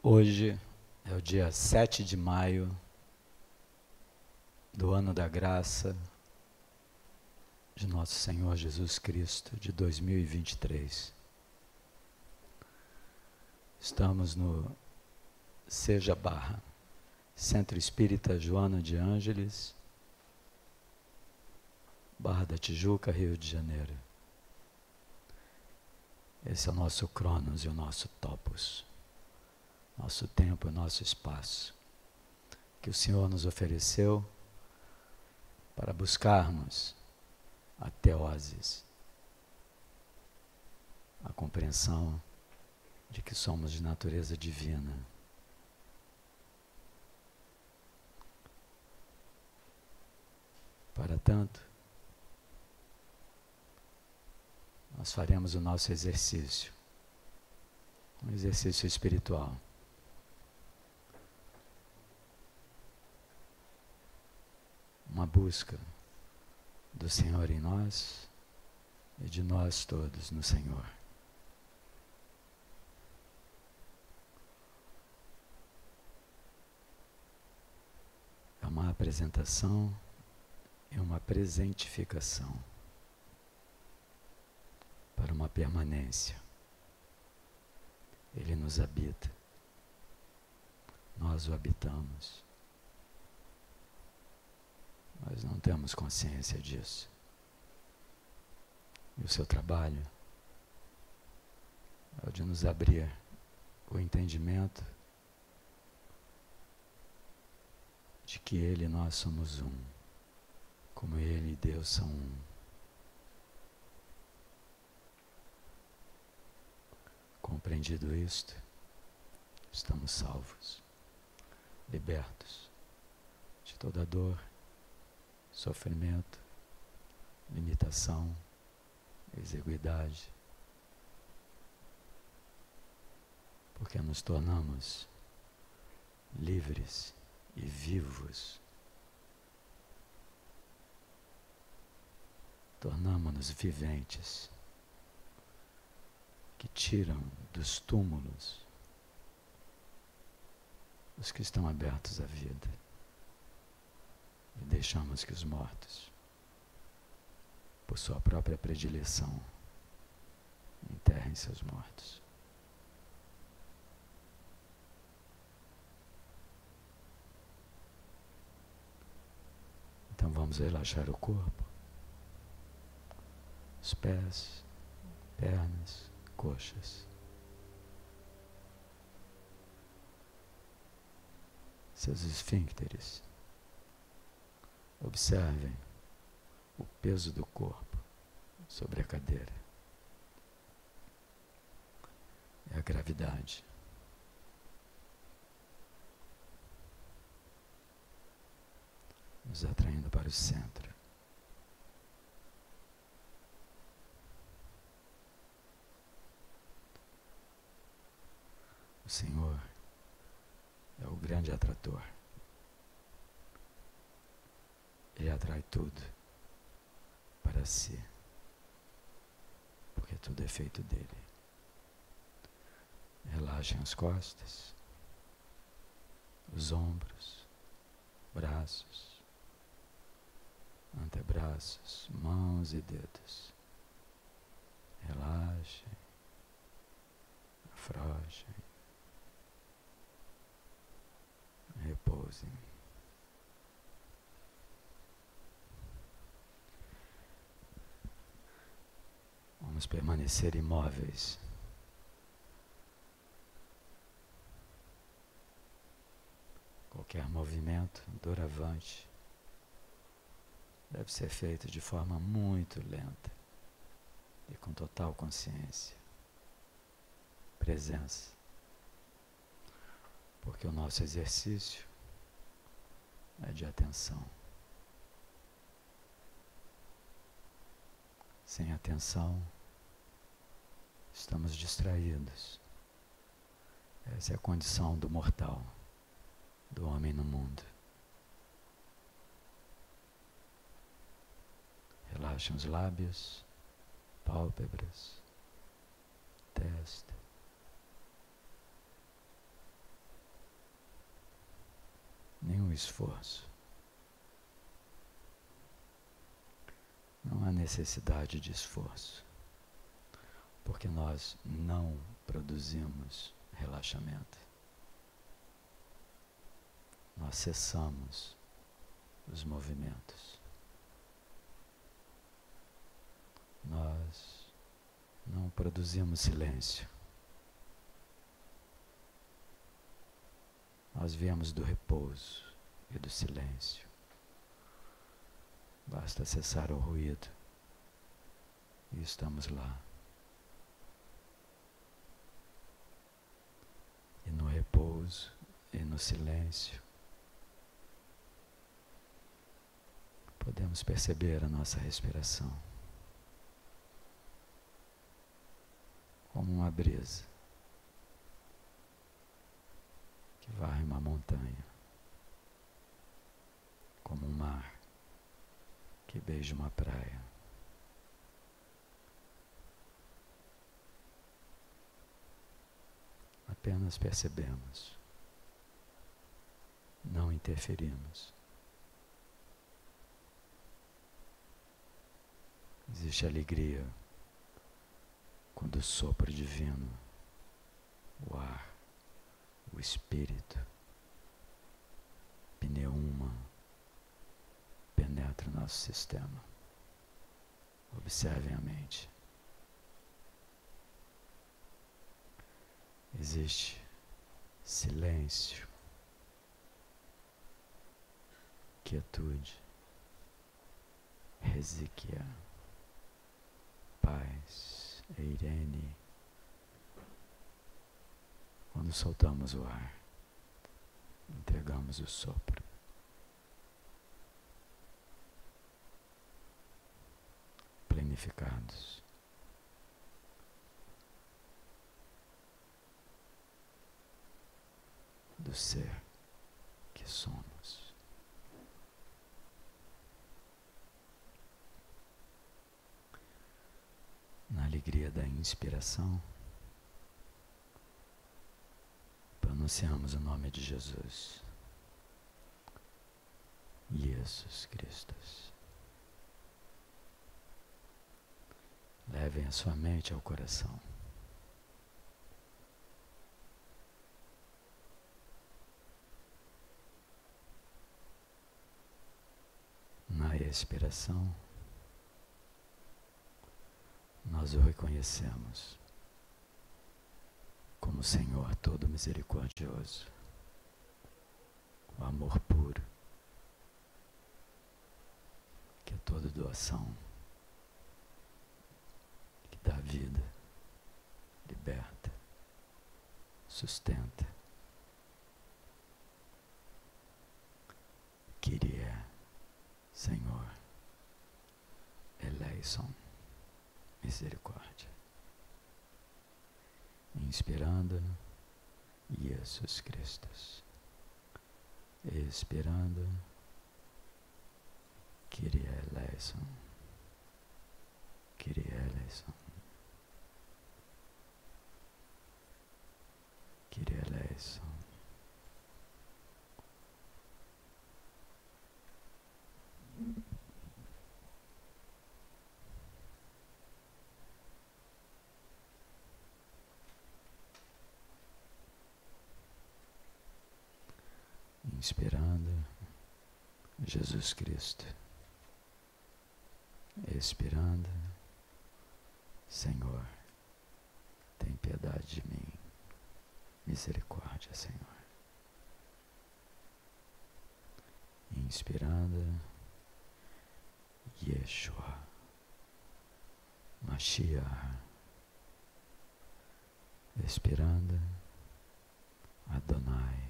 Hoje é o dia 7 de maio do ano da graça de nosso Senhor Jesus Cristo de 2023. Estamos no Seja Barra, Centro Espírita Joana de Ângeles, Barra da Tijuca, Rio de Janeiro. Esse é o nosso Cronos e o nosso Topos, nosso tempo e nosso espaço, que o Senhor nos ofereceu para buscarmos a teoses, a compreensão de que somos de natureza divina. Para tanto, nós faremos o nosso exercício, um exercício espiritual. Uma busca do Senhor em nós e de nós todos no Senhor. É uma apresentação e uma presentificação para uma permanência. Ele nos habita, nós o habitamos. Nós não temos consciência disso. E o seu trabalho é o de nos abrir o entendimento de que Ele e nós somos um, como Ele e Deus são um. Compreendido isto, estamos salvos, libertos de toda dor, sofrimento, limitação, exiguidade, porque nos tornamos livres e vivos, tornamos-nos viventes, que tiram dos túmulos os que estão abertos à vida. E deixamos que os mortos, por sua própria predileção, enterrem seus mortos. Então vamos relaxar o corpo, os pés, pernas, coxas. Seus esfíncteres. Observem o peso do corpo sobre a cadeira. É a gravidade. Nos atraindo para o centro. O Senhor é o grande atrator. Ele atrai tudo para si, porque tudo é feito dele. Relaxem as costas, os ombros, braços, antebraços, mãos e dedos. Relaxem, afrouxem, repousem. Vamos permanecer imóveis. Qualquer movimento doravante deve ser feito de forma muito lenta e com total consciência, presença, porque o nosso exercício é de atenção. Sem atenção, estamos distraídos. Essa é a condição do mortal, do homem no mundo. Relaxem os lábios, pálpebras, testa, esforço. Não há necessidade de esforço, porque nós não produzimos relaxamento. Nós cessamos os movimentos. Nós não produzimos silêncio. Nós viemos do repouso e do silêncio. Basta cessar o ruído e estamos lá. E no repouso e no silêncio podemos perceber a nossa respiração como uma brisa que varre uma montanha, como um mar que beija uma praia. Apenas percebemos, não interferimos. Existe alegria quando o sopro divino, o ar, o espírito, pneuma, penetra o nosso sistema. Observem a mente. Existe silêncio, quietude, Hezekiah, paz, Eirene, quando soltamos o ar, entregamos o sopro. Planificados. Do ser que somos. Na alegria da inspiração, pronunciamos o nome de Jesus. Jesus Cristo. Levem a sua mente ao coração. Na expiração, nós o reconhecemos como Senhor todo misericordioso, o amor puro, que é toda doação, que dá vida, liberta, sustenta. Kyrie, Senhor, eleison, misericórdia. Inspirando, Jesus Cristo. Expirando, Kyrie eleison, Kyrie eleison, Kyrie eleison. Inspirando, Jesus Cristo. Expirando, Senhor, tem piedade de mim. Misericórdia, Senhor. Inspirando, Yeshua, Mashiach. Expirando, Adonai,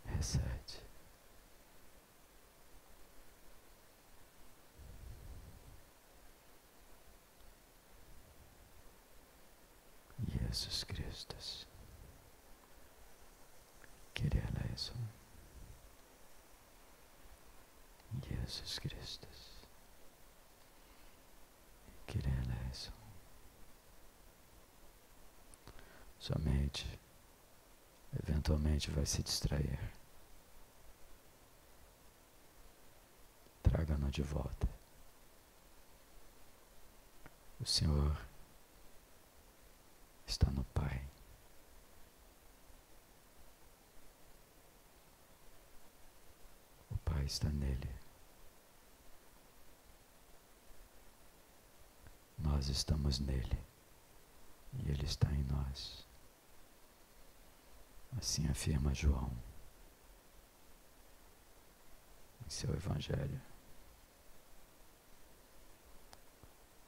Hesed. Jesus Cristo. Kyrie eleison. Jesus Cristo. Kyrie eleison. Sua mente eventualmente vai se distrair. retorno de volta. O Senhor está no Pai. O Pai está nele. Nós estamos nele e ele está em nós. Assim afirma João em seu Evangelho.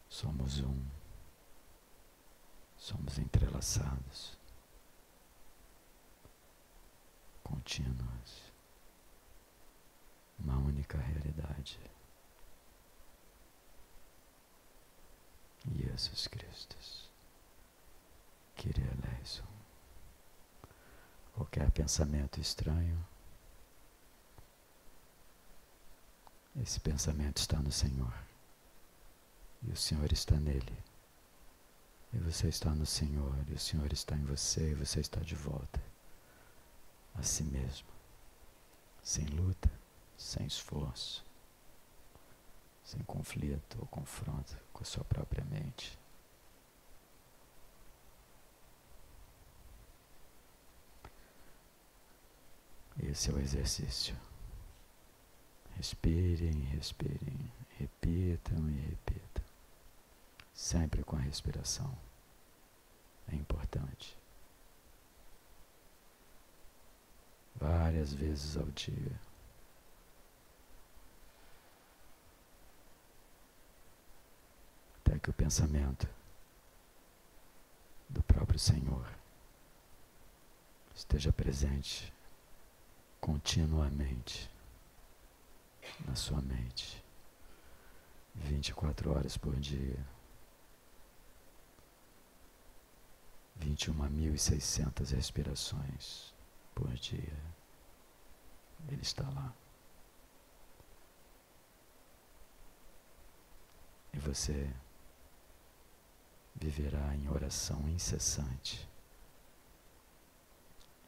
Somos um, somos entrelaçados, contínuos, uma única realidade. Jesus Cristo, Kyrie eleison. Qualquer pensamento estranho, esse pensamento está no Senhor. E o Senhor está nele. E você está no Senhor. E o Senhor está em você. E você está de volta a si mesmo. Sem luta, sem esforço, sem conflito ou confronto com a sua própria mente. Esse é o exercício. Respirem, respirem, repitam e repitam. Sempre com a respiração. É importante. Várias vezes ao dia. Até que o pensamento do próprio Senhor esteja presente continuamente na sua mente, 24 horas por dia, 21.600 respirações por dia. Ele está lá. E você viverá em oração incessante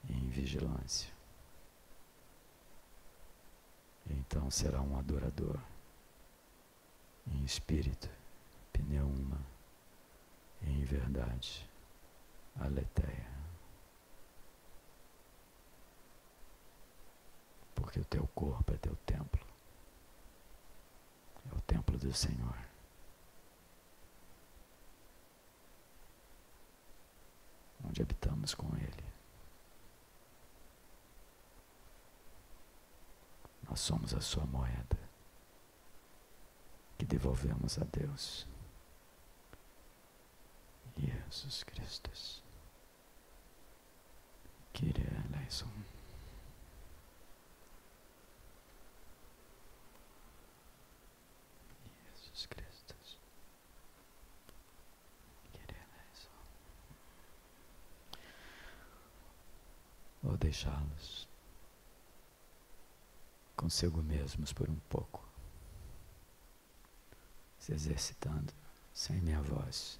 e em vigilância. E então será um adorador em espírito, pneuma, e em verdade, aletheia. Porque o teu corpo é teu templo. É o templo do Senhor. Onde habitamos com Ele. Nós somos a sua moeda, que devolvemos a Deus. Jesus Cristo. Kyrie eleison. Jesus Cristo. Kyrie eleison. Vou deixá-los consigo mesmos por um pouco, se exercitando sem minha voz.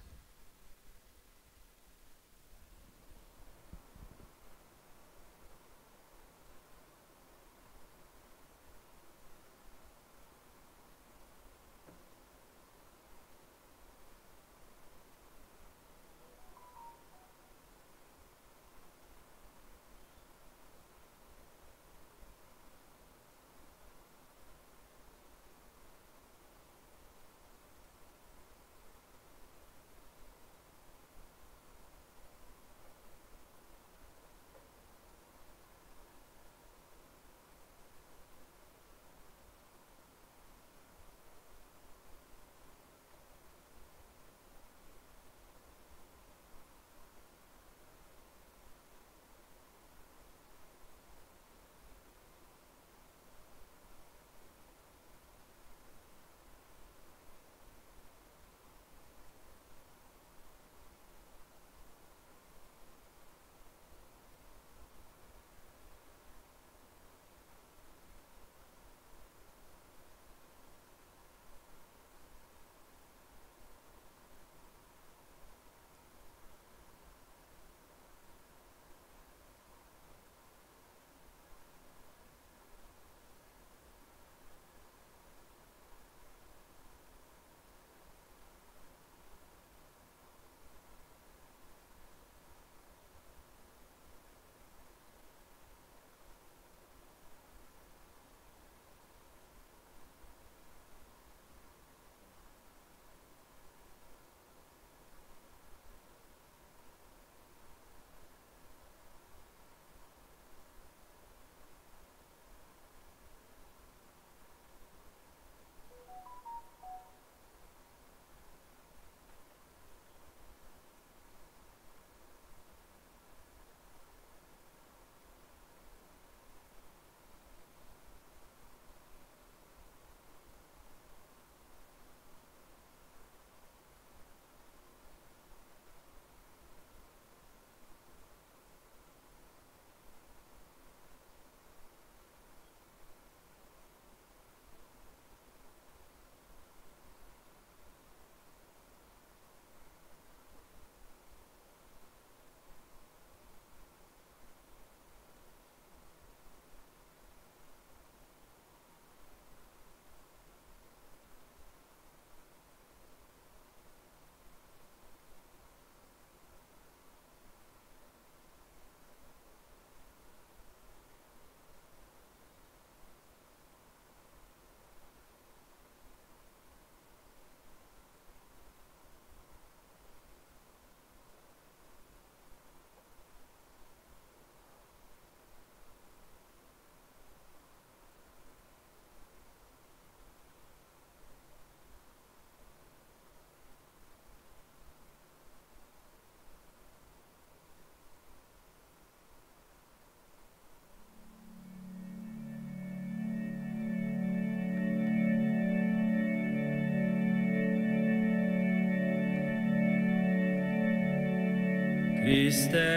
Christe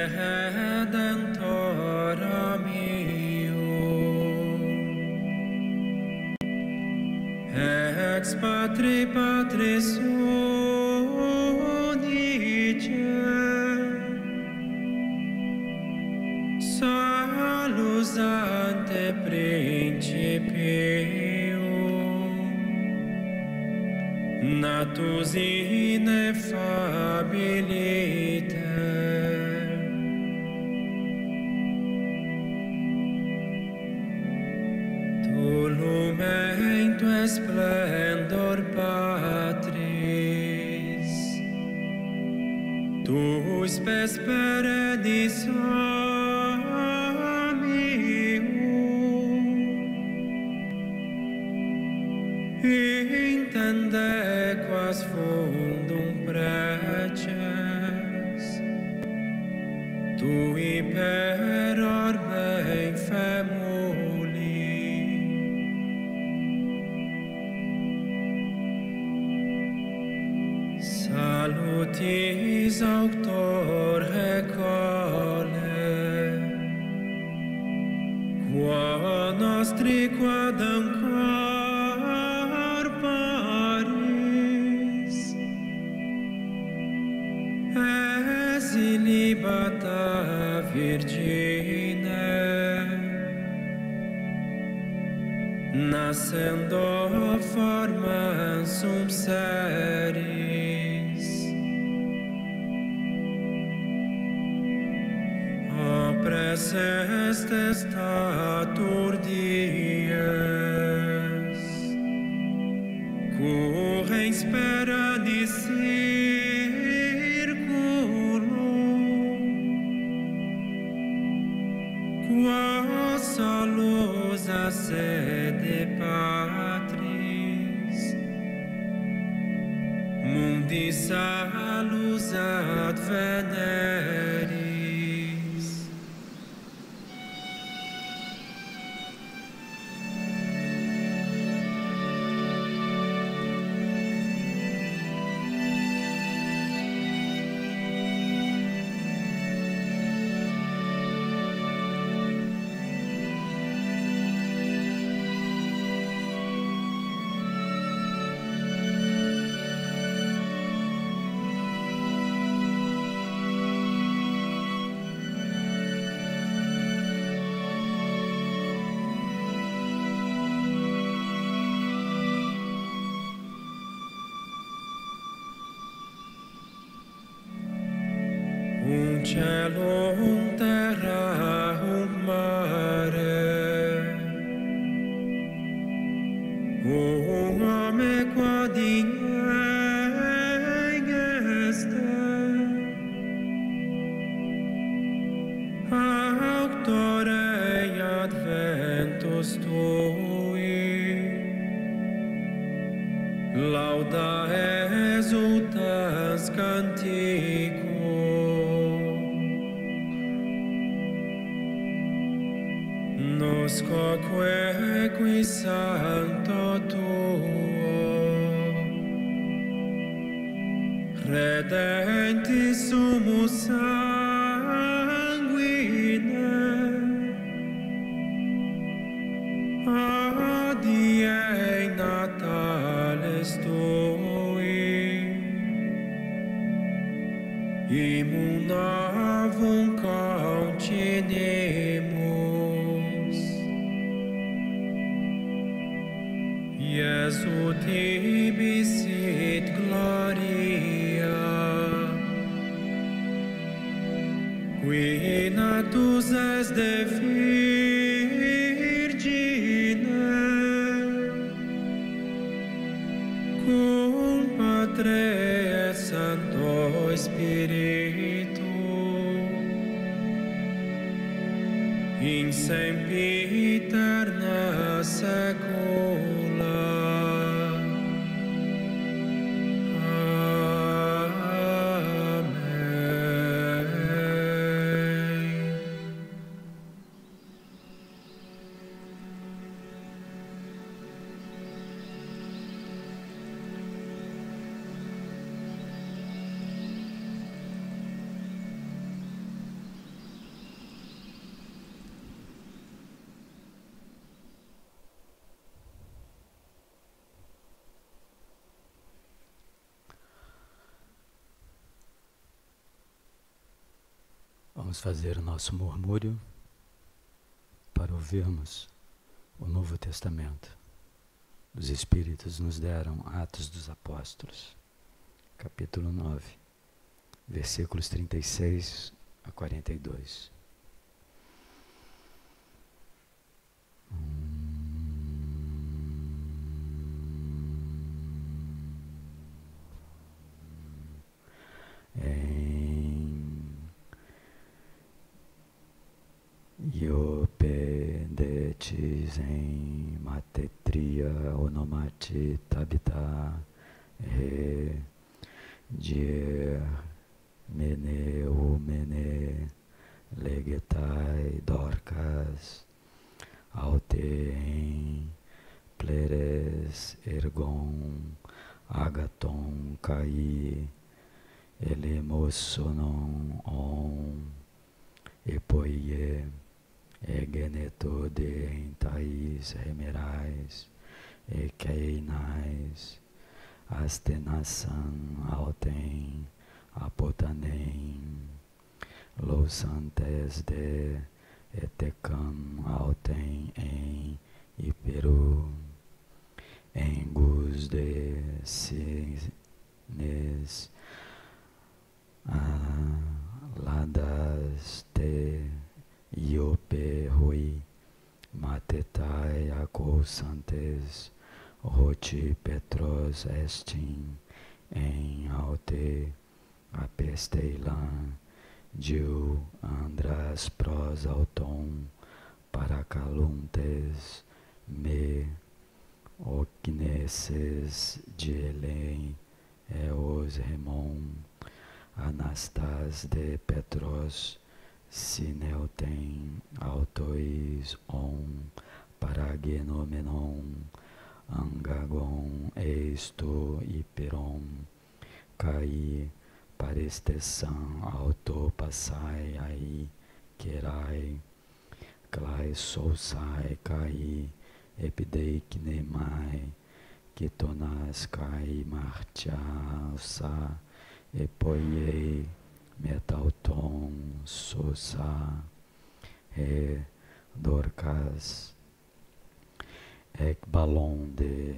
Redentor meo, ex Patri Patris unice, salus ante principio, natus ineffabiliter, tu lumen tu splendor Patris, tu spes perennis intende quas fundum preces, tui per orbe femuli, salutis auctor recole, quo nostri quadam ilibata Virgine, nascendo formam sum seris, oppresses testatur dies, currens perennis salusa sede Patris, mundi salus adveneris. Cielo, terra, mare, homem quod est, auctore adventus tui, lauda exultans canticum, noscoque qui sancto tuo, redenti sumus sanguine, adie natales tui, immunavum continemus, Iesu tibi sit gloria, qui natus es de Virgine, cum Patre et Sancto Spiritu, in sempiterna saecula. Vamos fazer o nosso murmúrio para ouvirmos o Novo Testamento. Os Espíritos nos deram Atos dos Apóstolos, capítulo 9, versículos 36 a 42. Iopedetis em matetria onomati tabita re dier mene umene legetai dorcas auteem pleres ergon agaton kai elemosonon on epoie egeneto de entais remerais ekeinais astenasan autem apotanem lousantes de etecam autem em hiperu engus de cines ladas te iope rui matetai acousantes roti petros estin em aute apesteilan diu andras pros auton paracaluntes me ocneses dielem eos remon anastas de petros sineutem autois on paragenomenon angagon eisto hiperon kai parestesan auto passai ai querai clai sousai kai epideikinemai ketonas kai martiasa epoiei metalton sosa e dorcas ekbalon de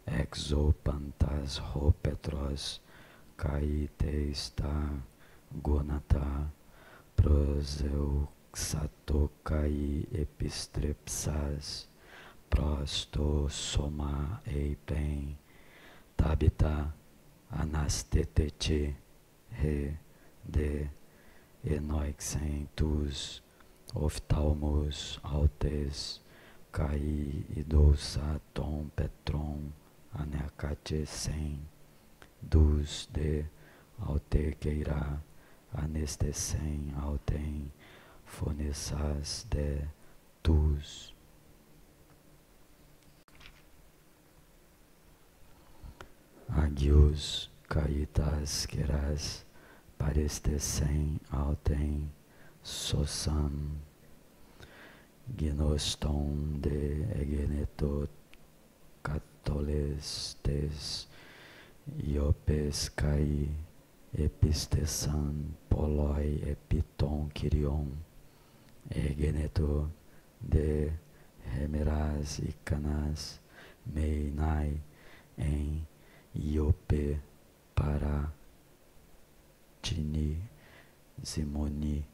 exopantas ropetros kai teista gonata proseuxato kai epistrepsas prosto soma eipen tabita anastetete re de enoixentus oftalmos autes kai idosa tom petron aneacatesen dus de autequeira anestesen autem fonesas de tus agios caitas queras parestesen autem sosam gnoston de egeneto catolestes iopes kai epistesan poloi epiton kyrion egeneto de hemeras icanas meinai em iope para tini simoni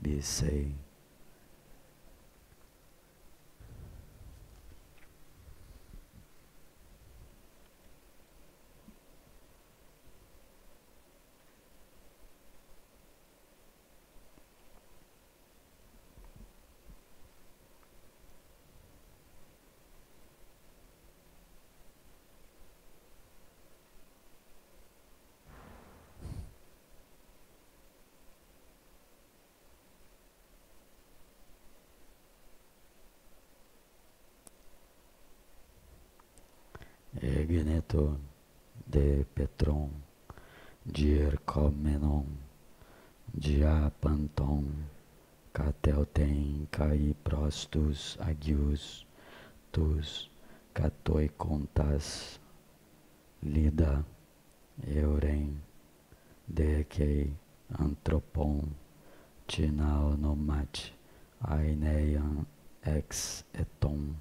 bisei egeneto de petron diercomenon diapanton catelten kai prostus agius tus catoicontas lida euren de que antropon tinaonomati aineian ex eton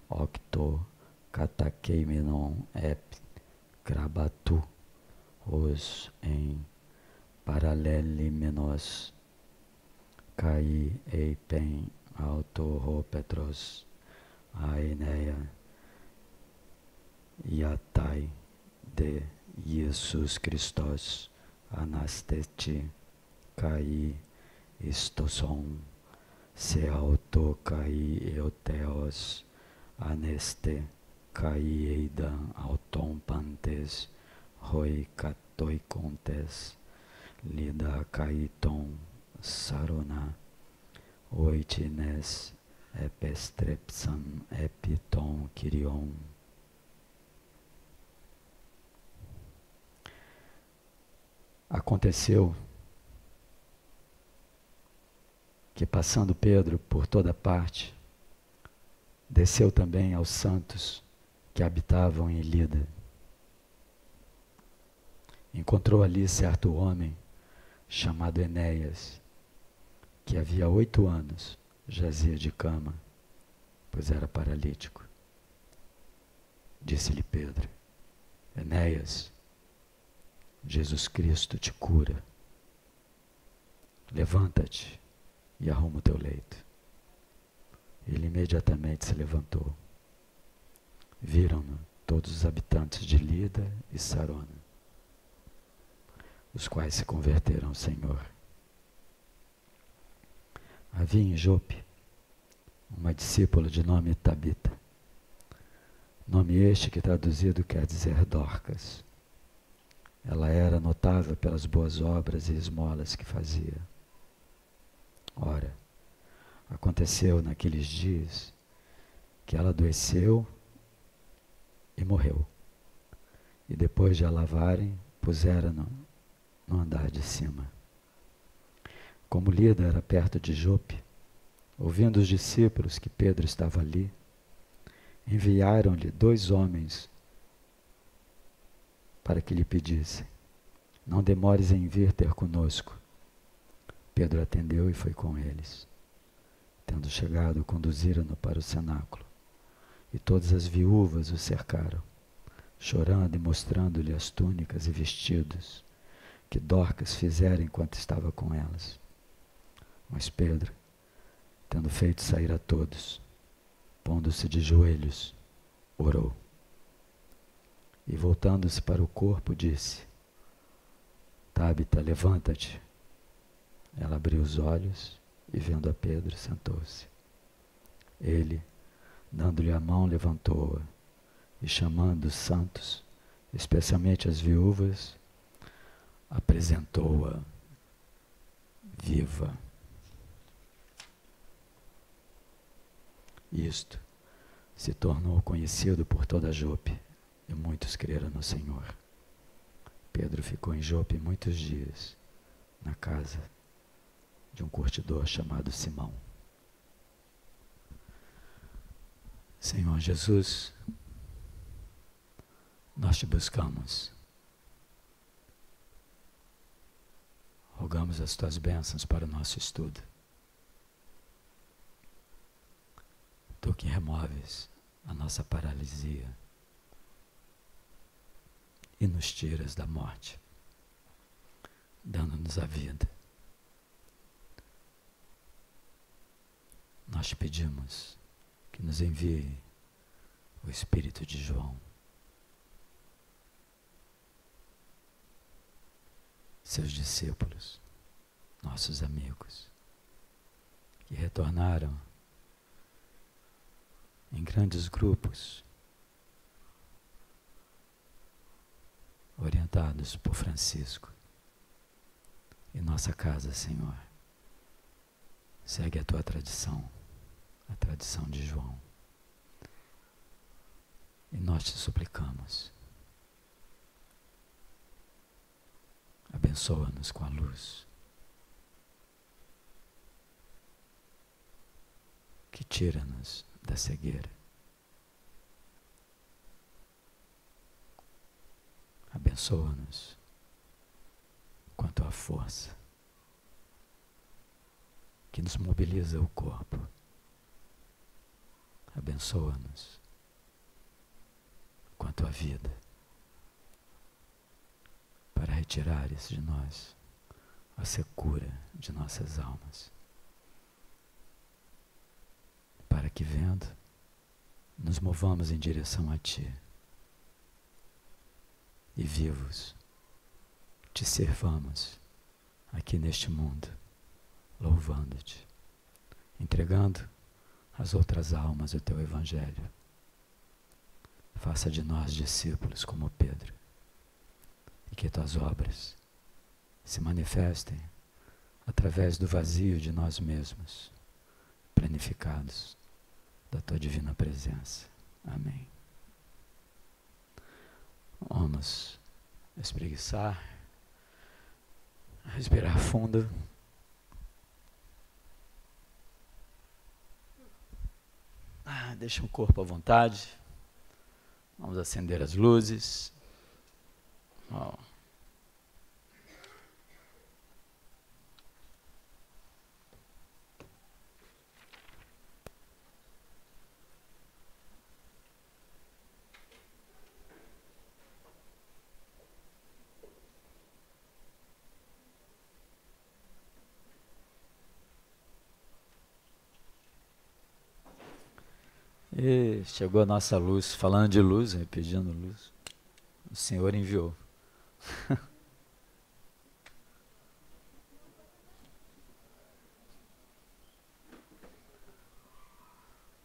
octo katakeimenon ep grabatu os em paralelimenos kai eipen autorropetros aineia iatai de Jesus Christos anasteti kai istoson se auto kai eoteos aneste kai eidan auton pantes hoi katoi contes lida kaiton sarona oitines epestrepsan epiton kyrion. Aconteceu que, passando Pedro por toda parte, desceu também aos santos que habitavam em Lida. Encontrou ali certo homem chamado Enéias, que havia 8 anos jazia de cama, pois era paralítico. Disse-lhe Pedro: Enéias, Jesus Cristo te cura. Levanta-te e arruma o teu leito. Ele imediatamente se levantou. Viram-no todos os habitantes de Lida e Sarona, os quais se converteram ao Senhor. Havia em Jope uma discípula de nome Tabita, nome este que traduzido quer dizer Dorcas. Ela era notável pelas boas obras e esmolas que fazia. Ora, aconteceu naqueles dias que ela adoeceu e morreu. E depois de a lavarem, puseram-no no andar de cima. Como Lida era perto de Jope, ouvindo os discípulos que Pedro estava ali, enviaram-lhe 2 homens para que lhe pedissem: não demores em vir ter conosco. Pedro atendeu e foi com eles. Tendo chegado, conduziram-no para o cenáculo, e todas as viúvas o cercaram, chorando e mostrando-lhe as túnicas e vestidos que Dorcas fizera enquanto estava com elas. Mas Pedro, tendo feito sair a todos, pondo-se de joelhos, orou. E voltando-se para o corpo, disse: Tabita, levanta-te. Ela abriu os olhos e, vendo a Pedro, sentou-se. Ele, dando-lhe a mão, levantou-a e, chamando os santos, especialmente as viúvas, apresentou-a viva. Isto se tornou conhecido por toda Jope, e muitos creram no Senhor. Pedro ficou em Jope muitos dias, na casa de um curtidor chamado Simão. Senhor Jesus, nós te buscamos. Rogamos as tuas bênçãos para o nosso estudo. Tu que removes a nossa paralisia e nos tiras da morte, dando-nos a vida. Nós te pedimos que nos envie o Espírito de João, seus discípulos, nossos amigos, que retornaram em grandes grupos, orientados por Francisco. E nossa casa, Senhor, segue a tua tradição, a tradição de João. E nós te suplicamos, abençoa-nos com a luz que tira-nos da cegueira. Abençoa-nos com a tua força que nos mobiliza o corpo. Abençoa-nos com a tua vida, para retirares de nós a secura de nossas almas, para que, vendo, nos movamos em direção a Ti e vivos Te servamos aqui neste mundo, louvando-Te, entregando às outras almas o Teu Evangelho. Faça de nós discípulos como Pedro, e que Tuas obras se manifestem através do vazio de nós mesmos, planificados da Tua divina presença. Amém. Vamos espreguiçar, respirar fundo. Deixa o corpo à vontade. Vamos acender as luzes. E chegou a nossa luz, falando de luz, pedindo luz. O Senhor enviou.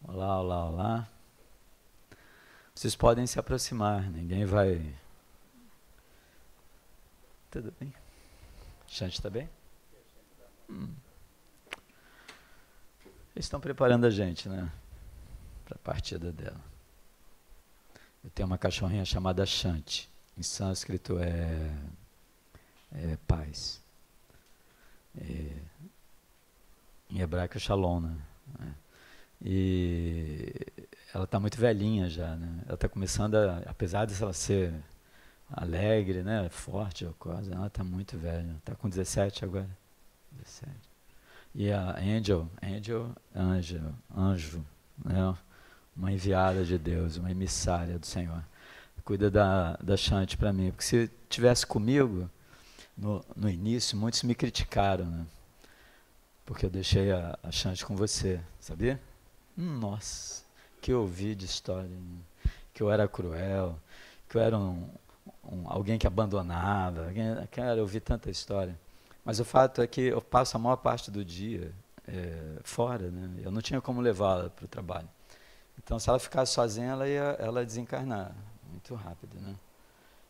Olá, olá, olá. Vocês podem se aproximar, ninguém vai... Tudo bem? Xande está bem? Eles estão preparando a gente, né? Para a partida dela. Eu tenho uma cachorrinha chamada Shanti. Em sânscrito é paz. Em hebraico é shalom, né? E ela está muito velhinha já, né? Ela está começando apesar de ela ser alegre, né? Forte, coisa, ela está muito velha. Está com 17 agora. 17. E a Angel, anjo, né? Uma enviada de Deus, uma emissária do Senhor. Cuida da Shanti para mim. Porque se tivesse comigo, no início, muitos me criticaram, né? Porque eu deixei a Shanti com você, sabia? Nossa, que eu ouvi de história, né? Que eu era cruel, que eu era alguém que abandonava. Cara, eu ouvi tanta história. Mas o fato é que eu passo a maior parte do dia fora, né? Eu não tinha como levá-la para o trabalho. Então, se ela ficasse sozinha, ela ia desencarnar muito rápido, né?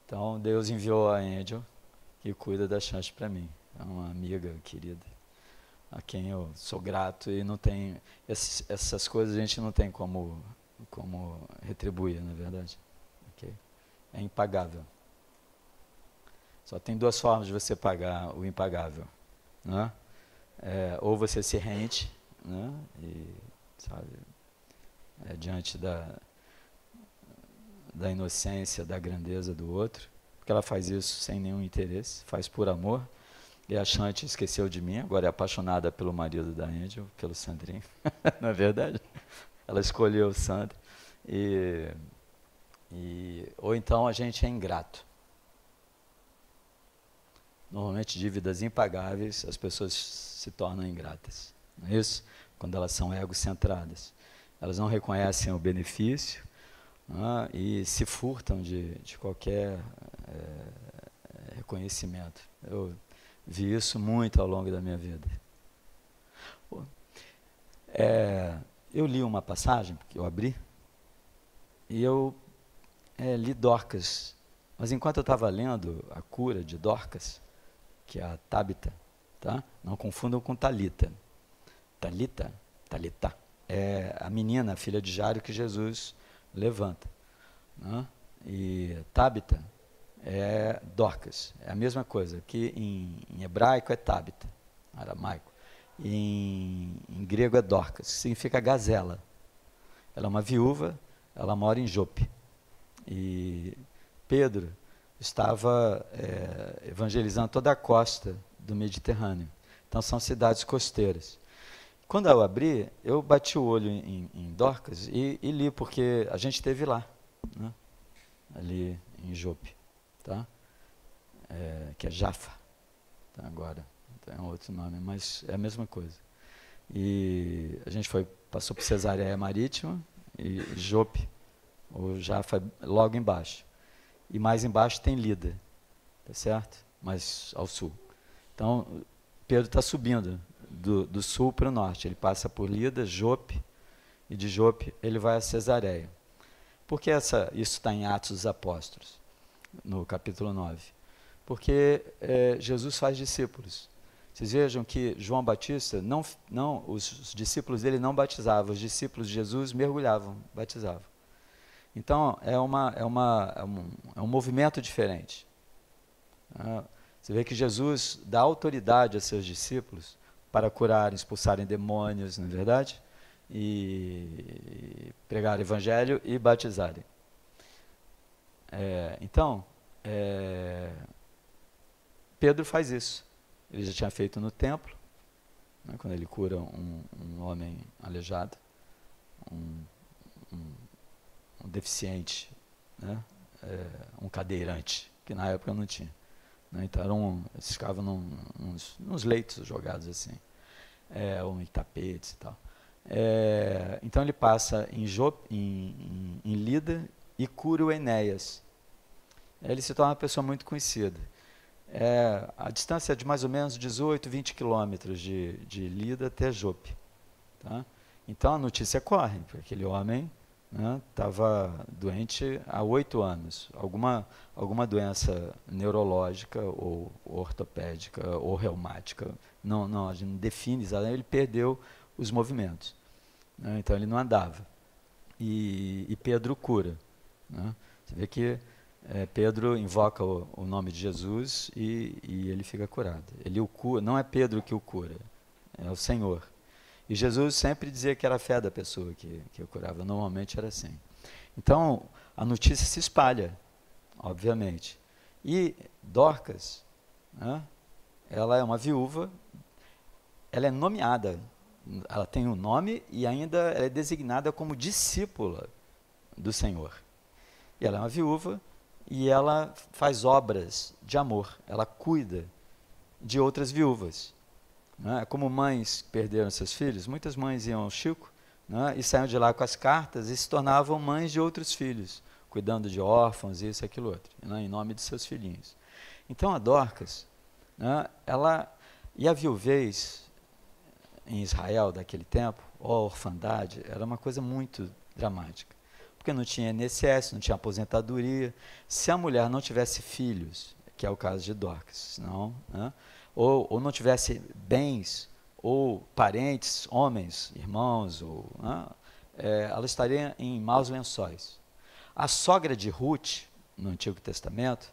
Então, Deus enviou a Angel, que cuida da Shanti para mim. É uma amiga querida, a quem eu sou grato, e não tem... Essas coisas a gente não tem como retribuir, na verdade. Okay? É impagável. Só tem duas formas de você pagar o impagável, né? Ou você se rende, né? E, sabe... diante da inocência, da grandeza do outro, porque ela faz isso sem nenhum interesse, faz por amor. E a Shanti esqueceu de mim, agora é apaixonada pelo marido da Angel, pelo Sandrinho. Não é verdade? Ela escolheu o Sandro. Ou então a gente é ingrato. Normalmente, dívidas impagáveis, as pessoas se tornam ingratas. Não é isso? Quando elas são egocentradas. Elas não reconhecem o benefício, né, e se furtam de qualquer reconhecimento. Eu vi isso muito ao longo da minha vida. Eu li uma passagem, que eu abri, e eu li Dorcas. Mas enquanto eu estava lendo a cura de Dorcas, que é a Tabita, tá? Não confundam com Talita. Talita, é a menina, a filha de Jairo, que Jesus levanta, né? E Tabita é Dorcas, é a mesma coisa, que em hebraico é Tabita, aramaico, e em grego é Dorcas, que significa gazela. Ela é uma viúva, ela mora em Jope. E Pedro estava evangelizando toda a costa do Mediterrâneo. Então são cidades costeiras. Quando eu abri, eu bati o olho em Dorcas e li, porque a gente esteve lá, né? Ali em Jope, tá? Que é Jafa, tá? Agora tem outro nome, mas é a mesma coisa. E a gente passou por Cesareia Marítima e Jope, ou Jafa, logo embaixo. E mais embaixo tem Lida, tá certo? Mais ao sul. Então, Pedro está subindo do sul para o norte. Ele passa por Lida, Jope, e de Jope ele vai a Cesareia. Por que isso está em Atos dos Apóstolos, no capítulo 9? Porque Jesus faz discípulos. Vocês vejam que João Batista, os discípulos dele não batizavam, os discípulos de Jesus mergulhavam, batizavam. Então, é um movimento diferente. Você vê que Jesus dá autoridade a seus discípulos para curarem, expulsarem demônios, não é verdade? E pregar o evangelho e batizarem. Então, Pedro faz isso. Ele já tinha feito no templo, né, quando ele cura um homem aleijado, um deficiente, né, um cadeirante, que na época não tinha. Né, então eles ficavam nos leitos jogados assim, ou em tapetes e tal. Então ele passa em Lida e cura o Enéas. Ele se torna uma pessoa muito conhecida. A distância é de mais ou menos 18, 20 quilômetros de Lida até Jope. Tá? Então a notícia corre, porque aquele homem estava doente há 8 anos. Alguma doença neurológica, ou ortopédica, ou reumática. Não, a gente não define exatamente, ele perdeu os movimentos. Né? Então ele não andava. E Pedro cura. Né? Você vê que Pedro invoca o nome de Jesus e ele fica curado. Ele o cura, não é Pedro que o cura, é o Senhor. E Jesus sempre dizia que era a fé da pessoa que o curava, normalmente era assim. Então, a notícia se espalha, obviamente. E Dorcas, né, ela é uma viúva, ela é nomeada, ela tem um nome e ainda ela é designada como discípula do Senhor. E ela é uma viúva, e ela faz obras de amor, ela cuida de outras viúvas. Né? Como mães que perderam seus filhos, muitas mães iam ao Chico, né, e saíam de lá com as cartas e se tornavam mães de outros filhos, cuidando de órfãos, isso, aquilo, outro, né, em nome de seus filhinhos. Então a Dorcas, né, e a viuvez em Israel daquele tempo, ou a orfandade, era uma coisa muito dramática. Porque não tinha INSS, não tinha aposentadoria. Se a mulher não tivesse filhos, que é o caso de Dorcas, não, né, ou não tivesse bens, ou parentes, homens, irmãos, né, ela estaria em maus lençóis. A sogra de Ruth, no Antigo Testamento,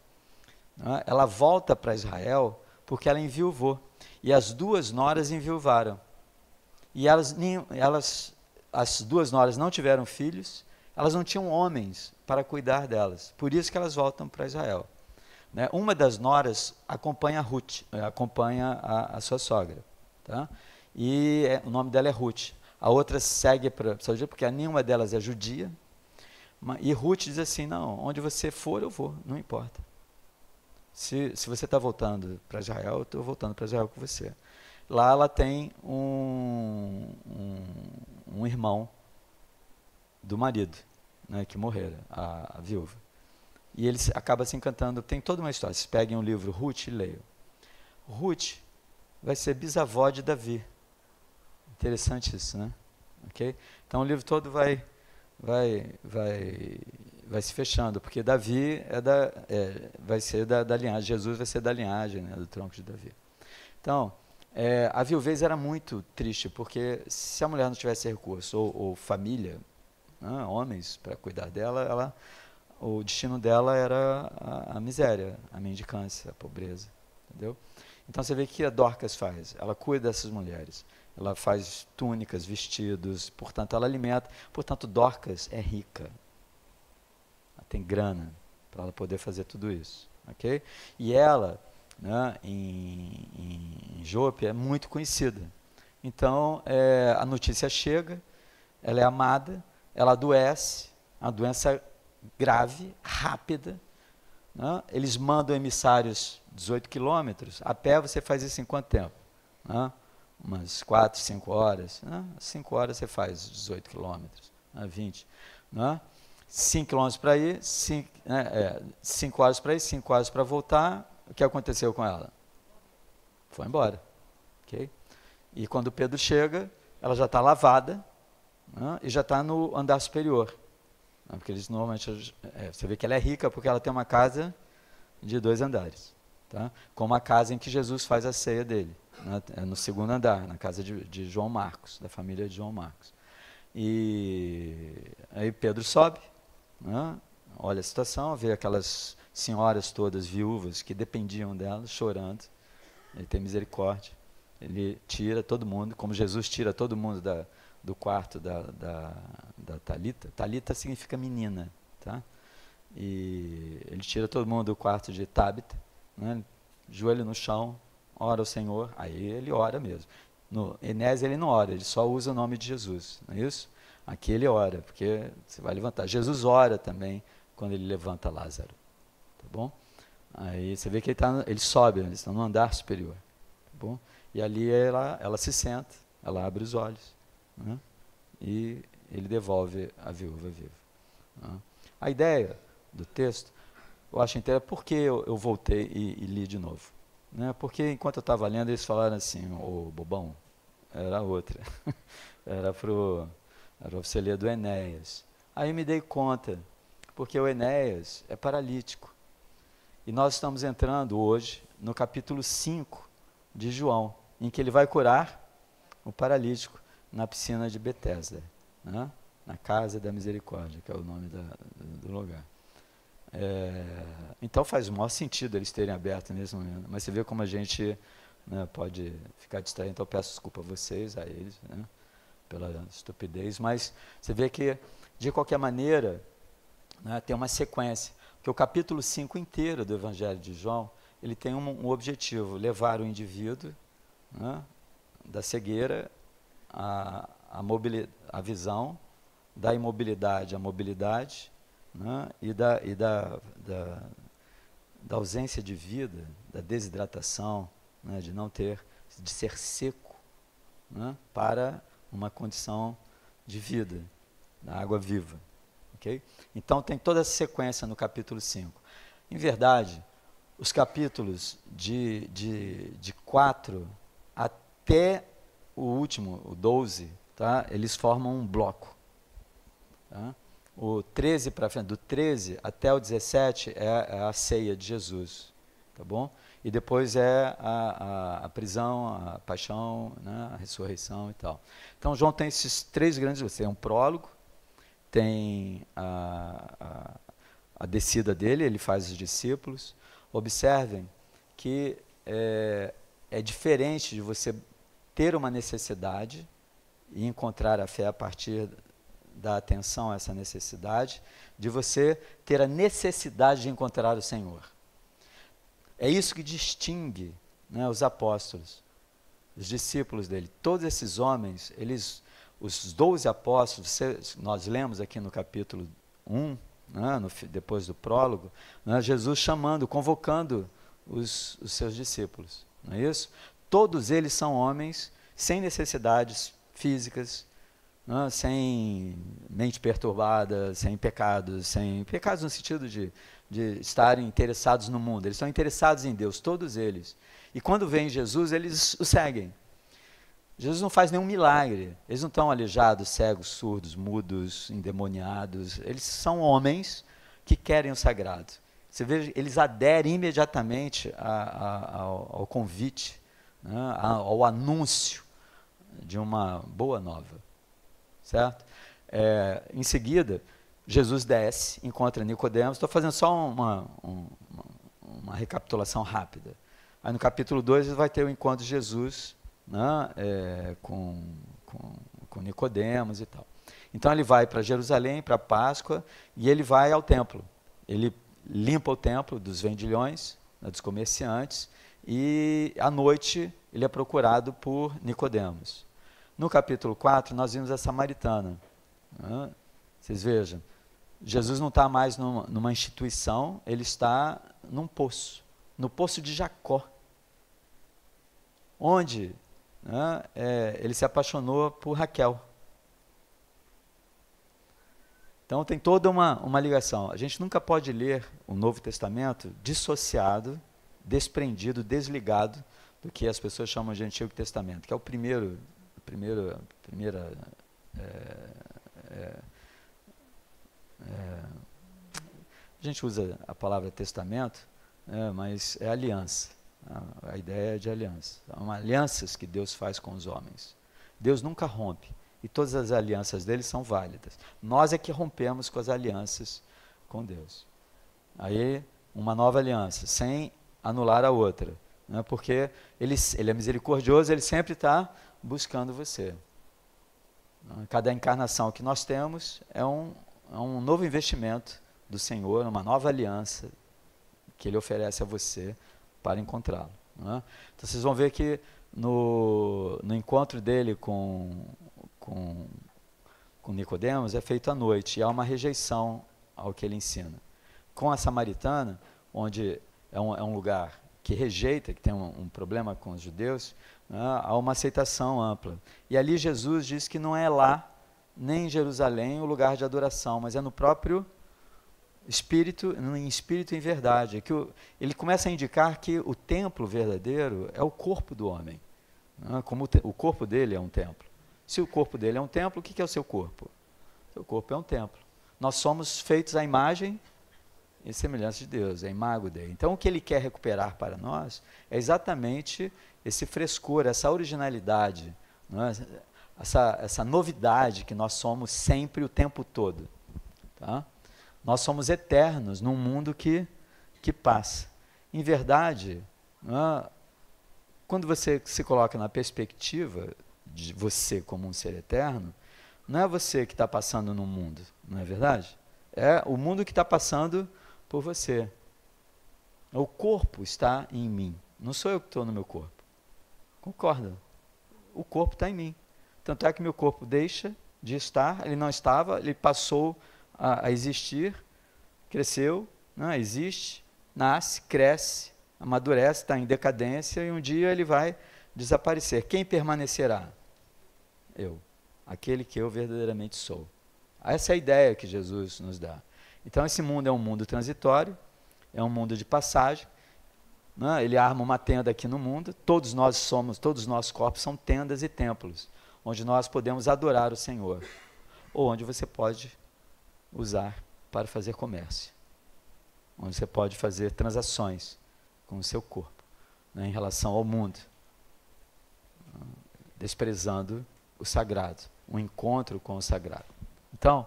né, ela volta para Israel porque ela enviuvou. E as duas noras enviuvaram. E as duas noras não tiveram filhos, elas não tinham homens para cuidar delas. Por isso que elas voltam para Israel. Né? Uma das noras acompanha Ruth, acompanha a sua sogra. Tá? E o nome dela é Ruth. A outra segue para Saúde, porque nenhuma delas é judia. E Ruth diz assim, não, onde você for eu vou, não importa. Se você está voltando para Israel, eu estou voltando para Israel com você. Lá ela tem um irmão do marido, né, que morrera, a viúva. E ele acaba se encantando. Tem toda uma história. Vocês peguem um livro Ruth e leiam. Ruth vai ser bisavó de Davi. Interessante isso, né? Okay? Então o livro todo vai se fechando, porque Davi vai ser da linhagem, Jesus vai ser da linhagem, né, do tronco de Davi. Então, a viuvez era muito triste, porque se a mulher não tivesse recurso, ou família, né, homens para cuidar dela, o destino dela era a miséria, a mendicância, a pobreza. Entendeu? Então você vê o que a Dorcas faz. Ela cuida dessas mulheres. Ela faz túnicas, vestidos, portanto ela alimenta. Portanto, Dorcas é rica. Ela tem grana para ela poder fazer tudo isso. Okay? E ela, né, em Jope, é muito conhecida. Então, a notícia chega, ela é amada, ela adoece, a doença grave, rápida, né? Eles mandam emissários 18 quilômetros, a pé você faz isso em quanto tempo? Né? Umas 4, 5 horas, né? 5 horas você faz 18 quilômetros, 20, né? 5 quilômetros para ir, 5 horas para ir, 5 horas para voltar. O que aconteceu com ela? Foi embora. Okay? E quando Pedro chega, ela já está lavada, né? E já está no andar superior. Né? Porque eles normalmente, você vê que ela é rica porque ela tem uma casa de 2 andares. Tá? Como a casa em que Jesus faz a ceia dele. Né? É no 2º andar, na casa de João Marcos, da família de João Marcos. E aí Pedro sobe, né? Olha a situação, vê aquelas senhoras todas viúvas que dependiam dela, chorando. Ele tem misericórdia. Ele tira todo mundo, como Jesus tira todo mundo do quarto da Talita. Talita significa menina, tá? E ele tira todo mundo do quarto de Tabita, né? Joelho no chão, ora ao Senhor, aí ele ora mesmo. No Enés ele não ora, ele só usa o nome de Jesus, não é isso? Aqui ele ora, porque você vai levantar. Jesus ora também quando ele levanta Lázaro, tá bom? Aí você vê que ele sobe, eles estão no andar superior, tá bom? E ali ela se senta, ela abre os olhos, né? E ele devolve a viúva viva. Né? A ideia do texto, eu acho interessante, porque eu voltei e li de novo. Né? Porque enquanto eu estava lendo, eles falaram assim, ô bobão, era outra, era para você ler do Enéas. Aí me dei conta, porque o Enéas é paralítico. E nós estamos entrando hoje no capítulo 5 de João, em que ele vai curar o paralítico na piscina de Betesda, né? Na Casa da Misericórdia, que é o nome do lugar. Então faz o maior sentido eles terem aberto nesse momento, mas você vê como a gente, né, pode ficar distraído. Então eu peço desculpa a vocês, a eles, né, pela estupidez, mas você vê que, de qualquer maneira, né, tem uma sequência, porque o capítulo 5 inteiro do Evangelho de João, ele tem um objetivo: levar o indivíduo, né, da cegueira à visão, da imobilidade à mobilidade, né, e da ausência de vida, da desidratação, né, de ser seco, né, para uma condição de vida, da água viva. Okay? Então tem toda essa sequência no capítulo 5. Em verdade, os capítulos de 4 até o último, o 12, tá, eles formam um bloco. Tá? O 13 para frente, do 13 até o 17 é a ceia de Jesus, tá bom? E depois é a prisão, a paixão, né, a ressurreição e tal. Então João tem esses 3 grandes, tem um prólogo, tem a descida dele, ele faz os discípulos. Observem que é diferente de você ter uma necessidade e encontrar a fé a partir da atenção a essa necessidade, de você ter a necessidade de encontrar o Senhor. É isso que distingue, né, os apóstolos, os discípulos dele. Todos esses homens, os 12 apóstolos, nós lemos aqui no capítulo 1, né, depois do prólogo, né, Jesus chamando, convocando os seus discípulos. Não é isso? Todos eles são homens sem necessidades físicas, né, sem mente perturbada, sem pecados no sentido de estarem interessados no mundo. Eles estão interessados em Deus, todos eles. E quando vem Jesus, eles o seguem. Jesus não faz nenhum milagre. Eles não estão aleijados, cegos, surdos, mudos, endemoniados. Eles são homens que querem o sagrado. Você vê, eles aderem imediatamente ao convite, né, ao anúncio de uma boa nova. Certo? Em seguida, Jesus desce, encontra Nicodemos. Estou fazendo só uma recapitulação rápida. Aí no capítulo 2 vai ter o encontro de Jesus, né, com Nicodemos e tal. Então ele vai para Jerusalém, para a Páscoa, e ele vai ao templo. Ele limpa o templo dos vendilhões, né, dos comerciantes, e à noite ele é procurado por Nicodemos. No capítulo 4, nós vimos a samaritana. Vocês vejam, Jesus não está mais numa instituição, ele está num poço, no poço de Jacó, onde ele se apaixonou por Raquel. Então tem toda uma ligação. A gente nunca pode ler o Novo Testamento dissociado, desprendido, desligado do que as pessoas chamam de Antigo Testamento, que é a gente usa a palavra testamento, mas é aliança. A ideia é de aliança. São alianças que Deus faz com os homens. Deus nunca rompe. E todas as alianças dele são válidas. Nós é que rompemos com as alianças com Deus. Aí, uma nova aliança, sem anular a outra. Né? Porque ele é misericordioso, ele sempre está buscando você. Cada encarnação que nós temos é um novo investimento do Senhor, uma nova aliança que Ele oferece a você para encontrá-lo. Né? Então vocês vão ver que no encontro dele com Nicodemos é feito à noite, e há uma rejeição ao que ele ensina. Com a samaritana, onde é um lugar que rejeita, que tem um problema com os judeus, né, há uma aceitação ampla. E ali Jesus diz que não é lá, nem em Jerusalém, o lugar de adoração, mas é no próprio espírito, em espírito e em verdade. Que ele começa a indicar que o templo verdadeiro é o corpo do homem, né, como o corpo dele é um templo. Se o corpo dele é um templo, o que é o seu corpo? O seu corpo é um templo. Nós somos feitos à imagem e semelhança de Deus, é imago Dei. Então o que ele quer recuperar para nós é exatamente esse frescor, essa originalidade, não é? essa novidade que nós somos sempre o tempo todo. Tá? Nós somos eternos num mundo que passa. Em verdade, não é? Quando você se coloca na perspectiva de você como um ser eterno, não é você que está passando no mundo, não é verdade? É o mundo que está passando por você. O corpo está em mim, não sou eu que estou no meu corpo. Concorda? O corpo está em mim. Tanto é que meu corpo deixa de estar, ele não estava, ele passou a existir, cresceu, não, existe, nasce, cresce, amadurece, está em decadência, e um dia ele vai desaparecer. Quem permanecerá? Eu, aquele que eu verdadeiramente sou. Essa é a ideia que Jesus nos dá. Então esse mundo é um mundo transitório, é um mundo de passagem, né? Ele arma uma tenda aqui no mundo, todos os nossos corpos são tendas e templos, onde nós podemos adorar o Senhor, ou onde você pode usar para fazer comércio, onde você pode fazer transações com o seu corpo, né, em relação ao mundo, desprezando o sagrado, o encontro com o sagrado. Então,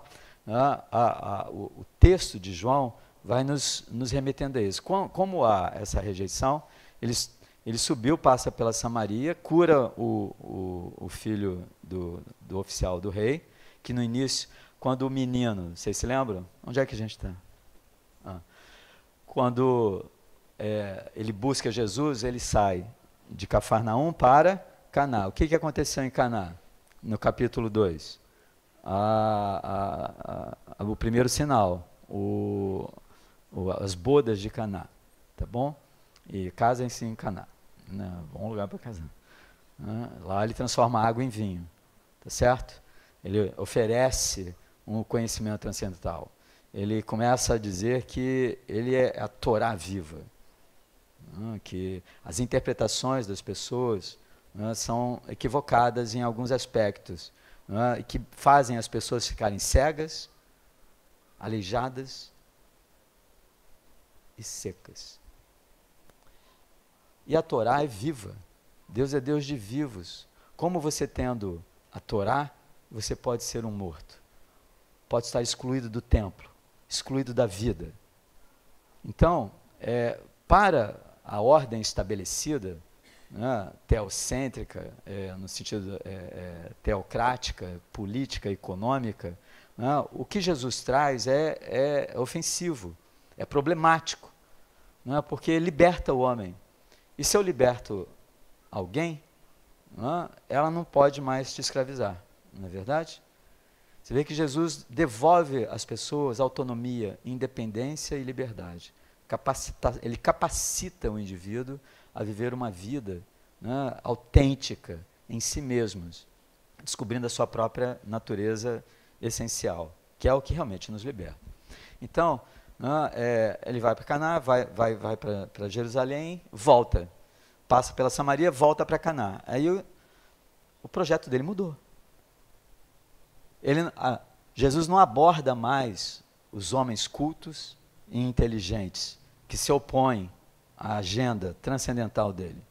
o texto de João vai nos remetendo a isso. Como há essa rejeição, ele subiu, passa pela Samaria, cura o filho do oficial do rei, que no início, quando o menino, vocês se lembram? Onde é que a gente está? Quando ele busca Jesus, ele sai de Cafarnaum para Caná. O que aconteceu em Caná? No capítulo 2. O primeiro sinal, as bodas de Caná, tá bom? E casem-se em Caná, né? Bom lugar para casar. Lá ele transforma a água em vinho, tá certo? Ele oferece um conhecimento transcendental. Ele começa a dizer que ele é a Torá viva, né? Que as interpretações das pessoas, né, são equivocadas em alguns aspectos, né, que fazem as pessoas ficarem cegas, aleijadas e secas. E a Torá é viva. Deus é Deus de vivos. Como você tendo a Torá, você pode ser um morto. Pode estar excluído do templo, excluído da vida. Então, para a ordem estabelecida, né, teocêntrica, no sentido teocrática, política, econômica, né, o que Jesus traz é ofensivo, é problemático, né, porque liberta o homem. E se eu liberto alguém, ela não pode mais te escravizar, não é verdade? Você vê que Jesus devolve às pessoas autonomia, independência e liberdade. Ele capacita o indivíduo a viver uma vida, né, autêntica em si mesmos, descobrindo a sua própria natureza essencial, que é o que realmente nos liberta. Então, ele vai para Caná, vai para Jerusalém, volta, passa pela Samaria, volta para Caná. Aí o projeto dele mudou. Jesus não aborda mais os homens cultos e inteligentes que se opõem à agenda transcendental dele.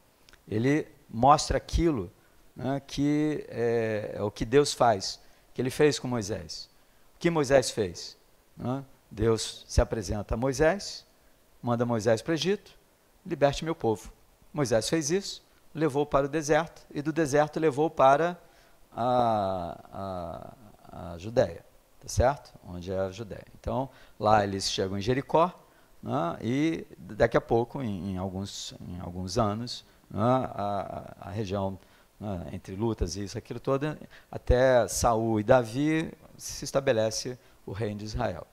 Ele mostra aquilo, né, que é o que Deus faz, que ele fez com Moisés. O que Moisés fez? Né? Deus se apresenta a Moisés, manda Moisés para o Egito, liberte meu povo. Moisés fez isso, levou para o deserto, e do deserto levou para a Judéia, tá certo? Onde é a Judéia. Então, lá eles chegam em Jericó, né, e daqui a pouco, em alguns anos, né, a região, né, entre lutas e isso, aquilo todo, até Saul e Davi, se estabelece o reino de Israel.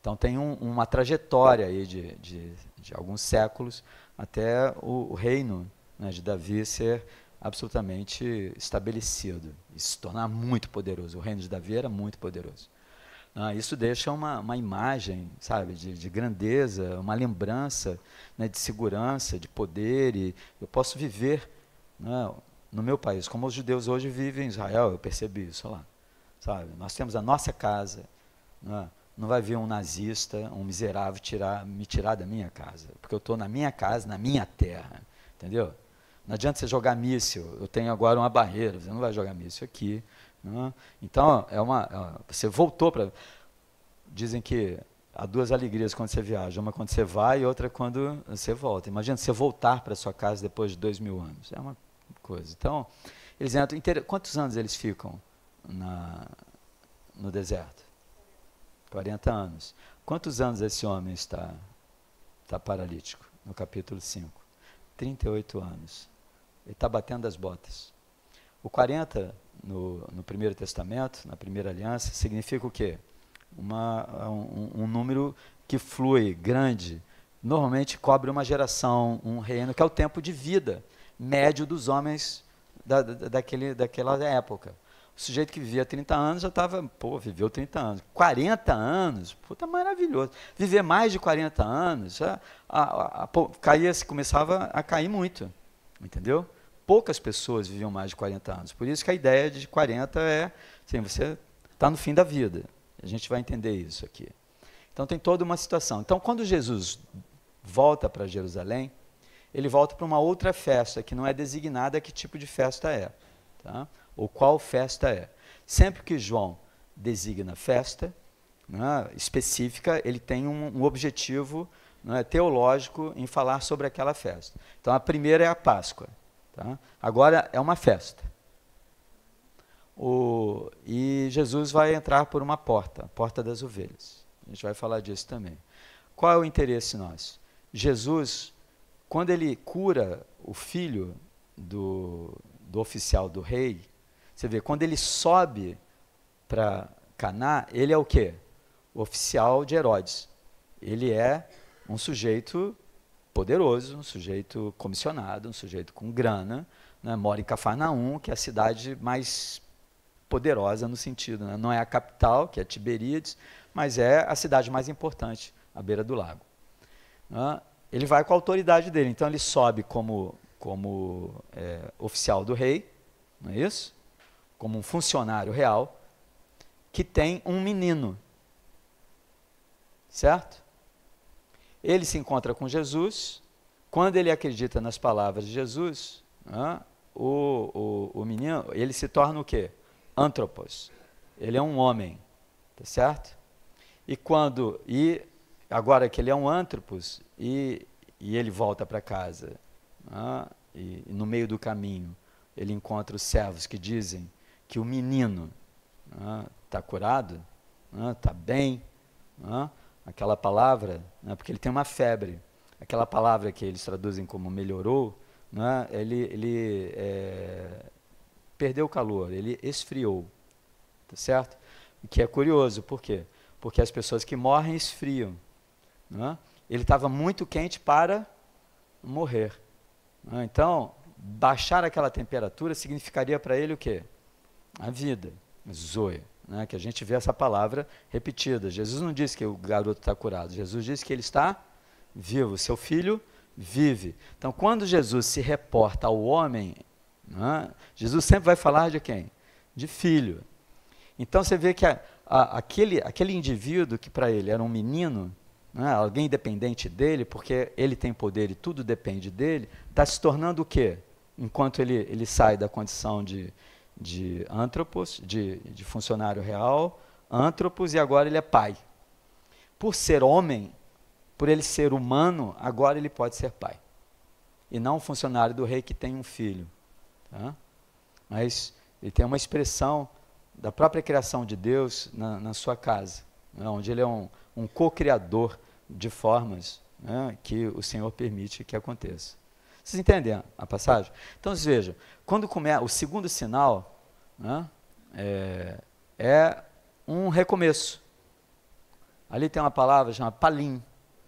Então tem uma trajetória aí de alguns séculos até o reino, né, de Davi ser absolutamente estabelecido e se tornar muito poderoso. O reino de Davi era muito poderoso. Isso deixa uma imagem, sabe, de grandeza, uma lembrança, né, de segurança, de poder. E eu posso viver, né, no meu país, como os judeus hoje vivem em Israel. Eu percebi isso lá, sabe? Nós temos a nossa casa, né? Não vai vir um nazista, um miserável me tirar da minha casa, porque eu estou na minha casa, na minha terra, entendeu? Não adianta você jogar míssil, eu tenho agora uma barreira, você não vai jogar míssil aqui. Né? Então, você voltou para... Dizem que há duas alegrias quando você viaja, uma quando você vai e outra quando você volta. Imagina você voltar para sua casa depois de 2000 anos, é uma coisa. Então, eles entram... Quantos anos eles ficam no deserto? 40 anos. Quantos anos esse homem está paralítico? No capítulo 5. 38 anos. Ele está batendo as botas. O 40, no Primeiro Testamento, na Primeira Aliança, significa o quê? Um número que flui, grande. Normalmente cobre uma geração, um reino, que é o tempo de vida médio dos homens daquela época. O sujeito que vivia 30 anos já estava, viveu 30 anos. 40 anos, puta, maravilhoso. Viver mais de 40 anos, começava a cair muito, entendeu? Poucas pessoas viviam mais de 40 anos. Por isso que a ideia de 40 é, assim, você está no fim da vida. A gente vai entender isso aqui. Então tem toda uma situação. Então quando Jesus volta para Jerusalém, ele volta para uma outra festa, que não é designada que tipo de festa é. Tá? Ou qual festa é. Sempre que João designa festa, né, específica, ele tem um objetivo, né, teológico em falar sobre aquela festa. Então a primeira é a Páscoa. Tá? Agora é uma festa. E Jesus vai entrar por uma porta, a porta das ovelhas. A gente vai falar disso também. Qual é o interesse nosso? Jesus, quando ele cura o filho do oficial do rei, você vê, quando ele sobe para Caná, ele é o quê? O oficial de Herodes. Ele é um sujeito poderoso, um sujeito comissionado, um sujeito com grana, né, mora em Cafarnaum, que é a cidade mais poderosa no sentido, né, não é a capital, que é Tiberíades, mas é a cidade mais importante, à beira do lago. Né, ele vai com a autoridade dele, então ele sobe como oficial do rei, não é isso? Como um funcionário real, que tem um menino, certo? Ele se encontra com Jesus. Quando ele acredita nas palavras de Jesus, né, o menino, ele se torna o quê? Antropos. Ele é um homem, tá certo? E agora que ele é um antropos e ele volta para casa, né, e no meio do caminho ele encontra os servos que dizem que o menino está curado, está bem, aquela palavra, né, porque ele tem uma febre, aquela palavra que eles traduzem como melhorou, né, perdeu o calor, ele esfriou, tá certo? O que é curioso, por quê? Porque as pessoas que morrem esfriam, né? Ele estava muito quente para morrer, né? Então, baixar aquela temperatura significaria para ele o quê? A vida, zoe, né? Que a gente vê essa palavra repetida. Jesus não disse que o garoto está curado, Jesus disse que ele está vivo, seu filho vive. Então, quando Jesus se reporta ao homem, né, Jesus sempre vai falar de quem? De filho. Então, você vê que aquele indivíduo que para ele era um menino, né, alguém dependente dele, porque ele tem poder e tudo depende dele, está se tornando o quê? Enquanto ele sai da condição de antropos, de funcionário real, antropos, e agora ele é pai. Por ser homem, por ele ser humano, agora ele pode ser pai. E não um funcionário do rei que tem um filho. Tá? Mas ele tem uma expressão da própria criação de Deus na sua casa, né? Onde ele é um co-criador de formas, né, que o Senhor permite que aconteça. Vocês entendem a passagem? Então, vocês vejam, quando começa o segundo sinal, né, é um recomeço. Ali tem uma palavra chamada palim,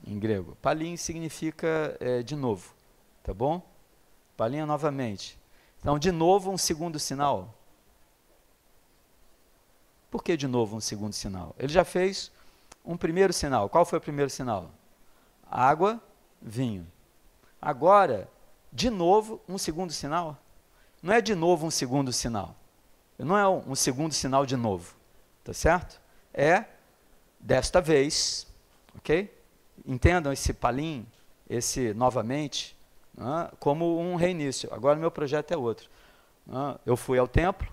em grego. Palim significa de novo, tá bom? Palim é novamente. Então, de novo, um segundo sinal. Por que de novo um segundo sinal? Ele já fez um primeiro sinal. Qual foi o primeiro sinal? Água, vinho. Agora, de novo, um segundo sinal. Não é de novo um segundo sinal. Não é um segundo sinal de novo. Tá certo? É desta vez, ok? Entendam esse palim, esse novamente, né, como um reinício. Agora meu projeto é outro. Eu fui ao templo,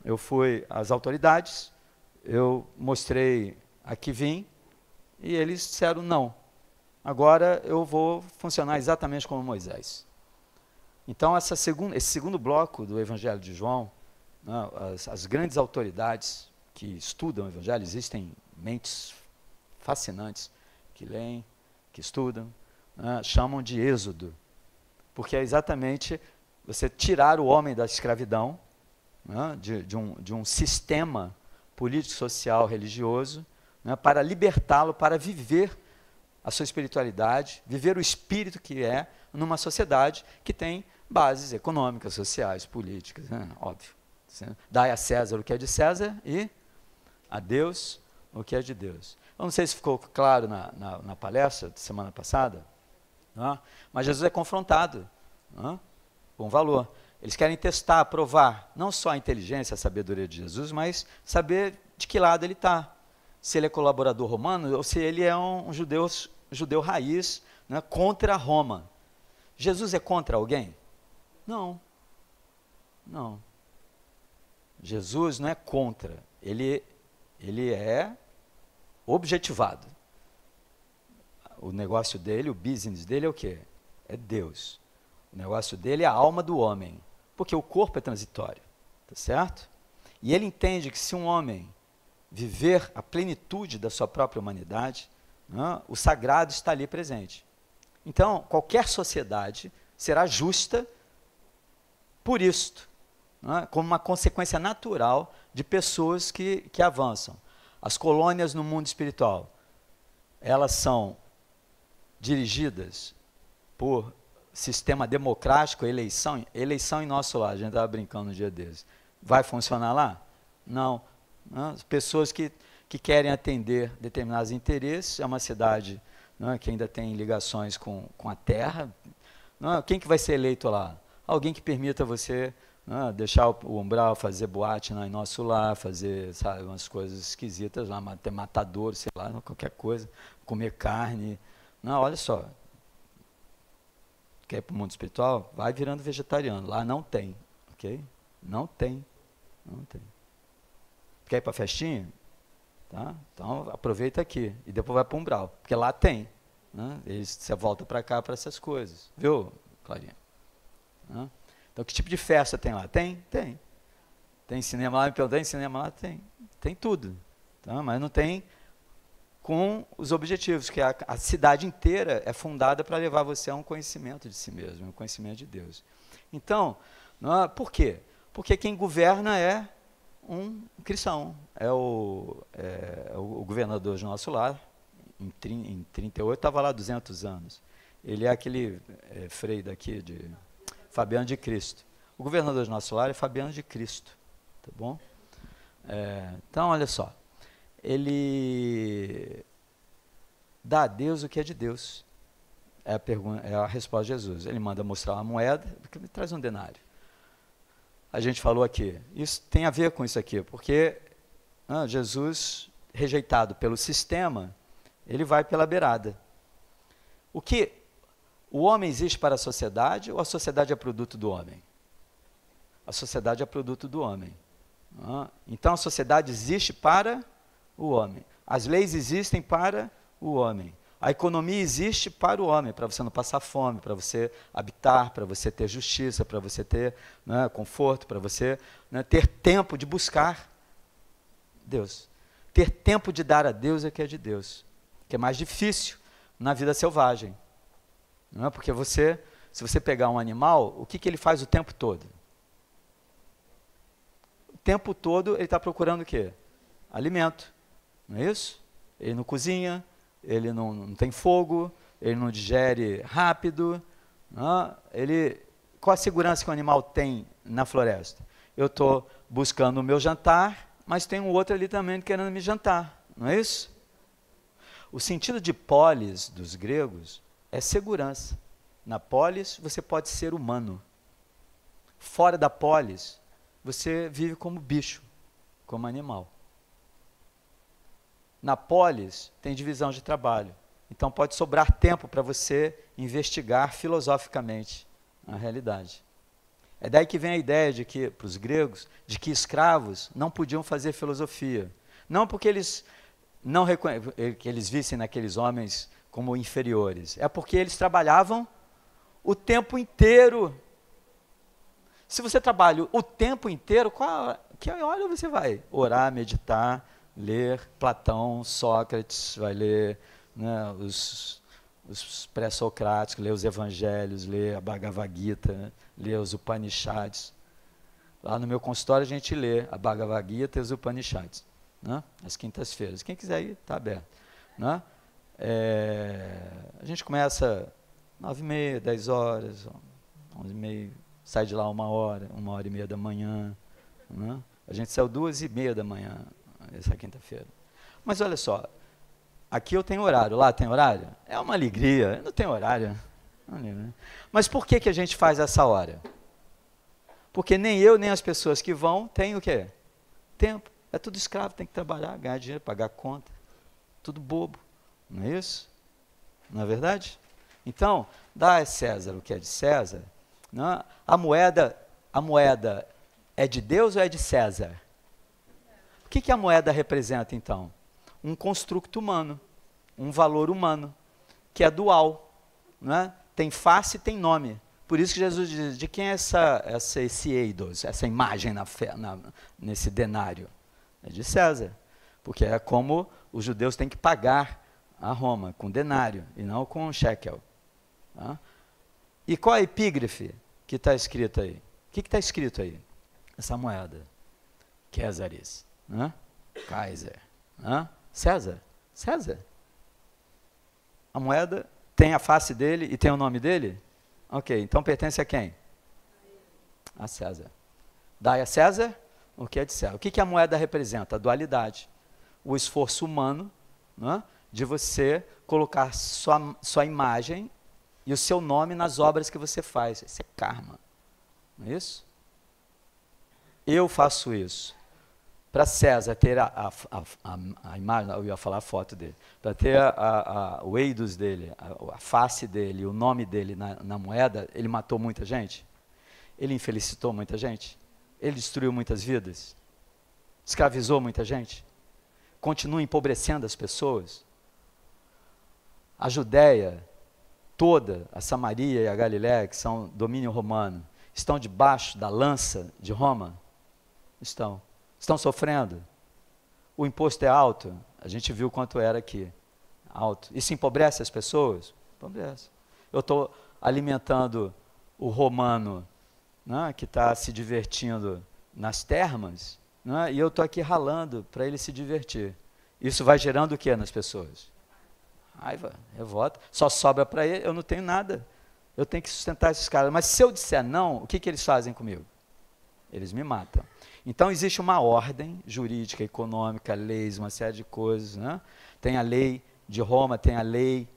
eu fui às autoridades, eu mostrei aqui vim, e eles disseram não. Agora eu vou funcionar exatamente como Moisés. Então esse segundo bloco do Evangelho de João, né, as grandes autoridades que estudam o Evangelho, existem mentes fascinantes que leem, que estudam, né, chamam de êxodo, porque é exatamente você tirar o homem da escravidão, né, de um sistema político, social, religioso, né, para libertá-lo, para viver a sua espiritualidade, viver o espírito que é numa sociedade que tem bases econômicas, sociais, políticas, né, óbvio. Dai a César o que é de César e a Deus o que é de Deus. Eu não sei se ficou claro na palestra de semana passada, né? Mas Jesus é confrontado, né, com valor. Eles querem testar, provar, não só a inteligência, a sabedoria de Jesus, mas saber de que lado ele está. Se ele é colaborador romano ou se ele é um judeu raiz, né, contra Roma. Jesus é contra alguém? Não. Não. Jesus não é contra, ele é objetivado. O negócio dele, o business dele é o quê? É Deus. O negócio dele é a alma do homem, porque o corpo é transitório, tá certo? E ele entende que se um homem viver a plenitude da sua própria humanidade, né, o sagrado está ali presente. Então, qualquer sociedade será justa por isto, né, como uma consequência natural de pessoas que avançam. As colônias no mundo espiritual, elas são dirigidas por sistema democrático, eleição em nosso lar, a gente estava brincando no dia desses. Vai funcionar lá? Não. As pessoas que querem atender determinados interesses, é uma cidade, né, que ainda tem ligações com a terra. Não, quem que vai ser eleito lá? Alguém que permita você, né, deixar o umbral, fazer boate em nosso lar, fazer, sabe, umas coisas esquisitas lá, ter matador, sei lá, qualquer coisa, comer carne. Não, olha só, quer ir para o mundo espiritual? Vai virando vegetariano. Lá não tem, ok? Não tem. Quer ir para a festinha? Tá? Então aproveita aqui e depois vai para o umbral, porque lá tem. Né? Você volta para cá para essas coisas. Viu, Clarinha? Né? Então que tipo de festa tem lá? Tem. Tem cinema lá, me perguntou, tem cinema lá? Tem tudo. Tá? Mas não tem com os objetivos, que a cidade inteira é fundada para levar você a um conhecimento de si mesmo, um conhecimento de Deus. Então, por quê? Porque quem governa é um cristão, é o governador do nosso lar, em 38, estava lá 200 anos. Ele é aquele frei daqui, de Fabiano de Cristo. O governador do nosso lar é Fabiano de Cristo, tá bom? Então, olha só, ele dá a Deus o que é de Deus. É a resposta de Jesus. Ele manda mostrar uma moeda, porque me traz um denário. A gente falou aqui, isso tem a ver com isso aqui, porque Jesus, rejeitado pelo sistema, ele vai pela beirada. O homem existe para a sociedade ou a sociedade é produto do homem? A sociedade é produto do homem. Então a sociedade existe para o homem. As leis existem para o homem. A economia existe para o homem, para você não passar fome, para você habitar, para você ter justiça, para você ter conforto, para você ter tempo de buscar Deus. Ter tempo de dar a Deus é que é de Deus, que é mais difícil na vida selvagem. Não é? Porque se você pegar um animal, o que ele faz o tempo todo? O tempo todo ele está procurando o quê? Alimento, não é isso? Ele não cozinha, ele não tem fogo, ele não digere rápido. Qual a segurança que o animal tem na floresta? Eu estou buscando o meu jantar, mas tem um outro ali também querendo me jantar, não é isso? O sentido de polis dos gregos é segurança. Na polis você pode ser humano. Fora da polis você vive como bicho, como animal. Na polis tem divisão de trabalho, então pode sobrar tempo para você investigar filosoficamente a realidade. É daí que vem a ideia de que, para os gregos, de que escravos não podiam fazer filosofia. Não porque eles que eles vissem naqueles homens como inferiores, é porque eles trabalhavam o tempo inteiro. Se você trabalha o tempo inteiro, que hora você vai orar, meditar, ler Platão, Sócrates, vai ler os pré-socráticos, ler os evangelhos, ler a Bhagavad Gita, ler os Upanishads. Lá no meu consultório a gente lê a Bhagavad Gita e os Upanishads, às quintas-feiras. Quem quiser ir, está aberto. A gente começa 9h30, 10 horas, 11h30, sai de lá 1h, 1h30 da manhã. A gente saiu 2h30 da manhã, essa quinta-feira. Mas olha só, aqui eu tenho horário, lá tem horário? É uma alegria, não tem horário. Mas por que a gente faz essa hora? Porque nem eu, nem as pessoas que vão têm o quê? Tempo. É tudo escravo, tem que trabalhar, ganhar dinheiro, pagar conta. Tudo bobo, não é isso? Não é verdade? Então, dá a César o que é de César. A moeda é de Deus ou é de César? O que a moeda representa, então? Um construto humano, um valor humano, que é dual. Tem face e tem nome. Por isso que Jesus diz, de quem é esse eidos, essa imagem nesse denário? É de César, porque é como os judeus têm que pagar a Roma, com denário, e não com shekel. E qual é a epígrafe que está escrita aí? O que está escrito aí? Essa moeda. Césares. Kaiser. César. César. A moeda tem a face dele e tem o nome dele? Ok, então pertence a quem? A César. Dai a César o que é de César. O que a moeda representa? A dualidade. O esforço humano de você colocar sua imagem e o seu nome nas obras que você faz. Isso é karma. Não é isso? Eu faço isso. Para César ter a imagem, eu ia falar a foto dele, para ter o eidos dele, a face dele, o nome dele na moeda, ele matou muita gente? Ele infelicitou muita gente? Ele destruiu muitas vidas? Escravizou muita gente? Continua empobrecendo as pessoas? A Judéia toda, a Samaria e a Galiléia, que são domínio romano, estão debaixo da lança de Roma? Estão sofrendo. O imposto é alto, a gente viu quanto era aqui, alto. Isso empobrece as pessoas? Empobrece. Eu estou alimentando o romano né, que está se divertindo nas termas, né, e eu estou aqui ralando para ele se divertir. Isso vai gerando o que nas pessoas? Raiva, revolta. Só sobra para ele, eu não tenho nada. Eu tenho que sustentar esses caras. Mas se eu disser não, o que eles fazem comigo? Eles me matam. Então existe uma ordem jurídica, econômica, leis, uma série de coisas. Né? Tem a lei de Roma, tem a lei,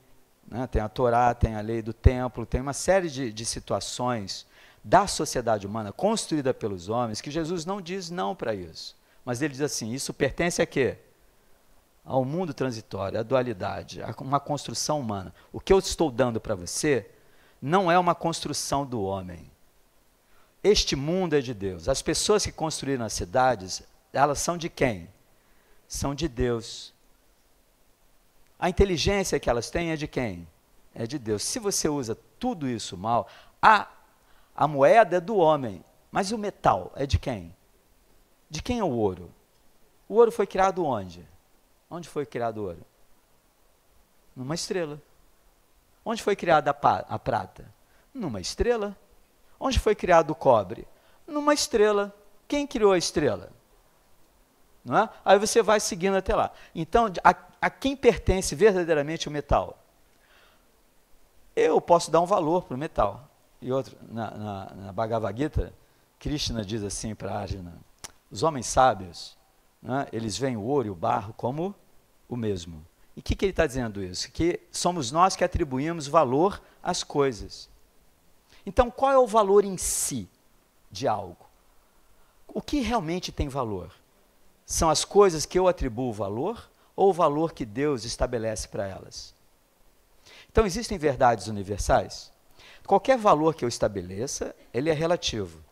né? Tem a Torá, tem a lei do templo, tem uma série de situações da sociedade humana construída pelos homens que Jesus não diz não para isso. Mas ele diz assim, isso pertence a quê? Ao mundo transitório, à dualidade, a uma construção humana. O que eu estou dando para você não é uma construção do homem. Este mundo é de Deus. As pessoas que construíram as cidades, elas são de quem? São de Deus. A inteligência que elas têm é de quem? É de Deus. Se você usa tudo isso mal, a moeda é do homem, mas o metal é de quem? De quem é o ouro? O ouro foi criado onde? Onde foi criado o ouro? Numa estrela. Onde foi criada a prata? Numa estrela. Onde foi criado o cobre? Numa estrela. Quem criou a estrela? Não é? Aí você vai seguindo até lá. Então, a quem pertence verdadeiramente o metal? Eu posso dar um valor para o metal. E outro, na Bhagavad Gita, Krishna diz assim para Arjuna, os homens sábios, né, eles veem o ouro e o barro como o mesmo. E o que ele está dizendo isso? Que somos nós que atribuímos valor às coisas. Então, qual é o valor em si de algo? O que realmente tem valor? São as coisas que eu atribuo valor ou o valor que Deus estabelece para elas? Então, existem verdades universais? Qualquer valor que eu estabeleça, ele é relativo.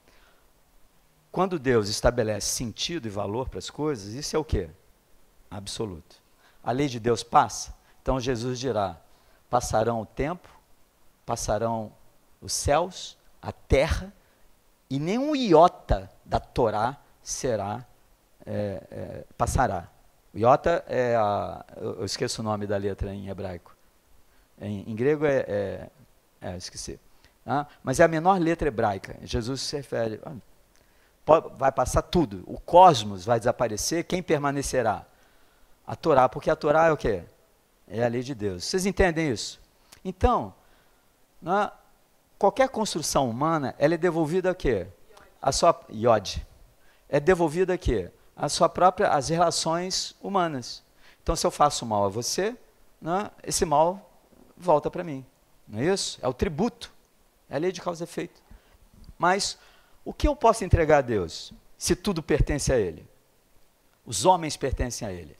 Quando Deus estabelece sentido e valor para as coisas, isso é o quê? Absoluto. A lei de Deus passa? Então Jesus dirá, passarão o tempo, passarão os céus, a terra, e nenhum iota da Torá passará. O iota é eu esqueço o nome da letra em hebraico. Em grego esqueci. Mas é a menor letra hebraica. Jesus se refere, vai passar tudo. O cosmos vai desaparecer, quem permanecerá? A Torá, porque a Torá é o quê? É a lei de Deus. Vocês entendem isso? Então, qualquer construção humana, ela é devolvida a quê? A sua Yod. É devolvida a quê? As relações humanas. Então, se eu faço mal a você, esse mal volta para mim. Não é isso? É o tributo. É a lei de causa e efeito. Mas, o que eu posso entregar a Deus, se tudo pertence a Ele? Os homens pertencem a Ele.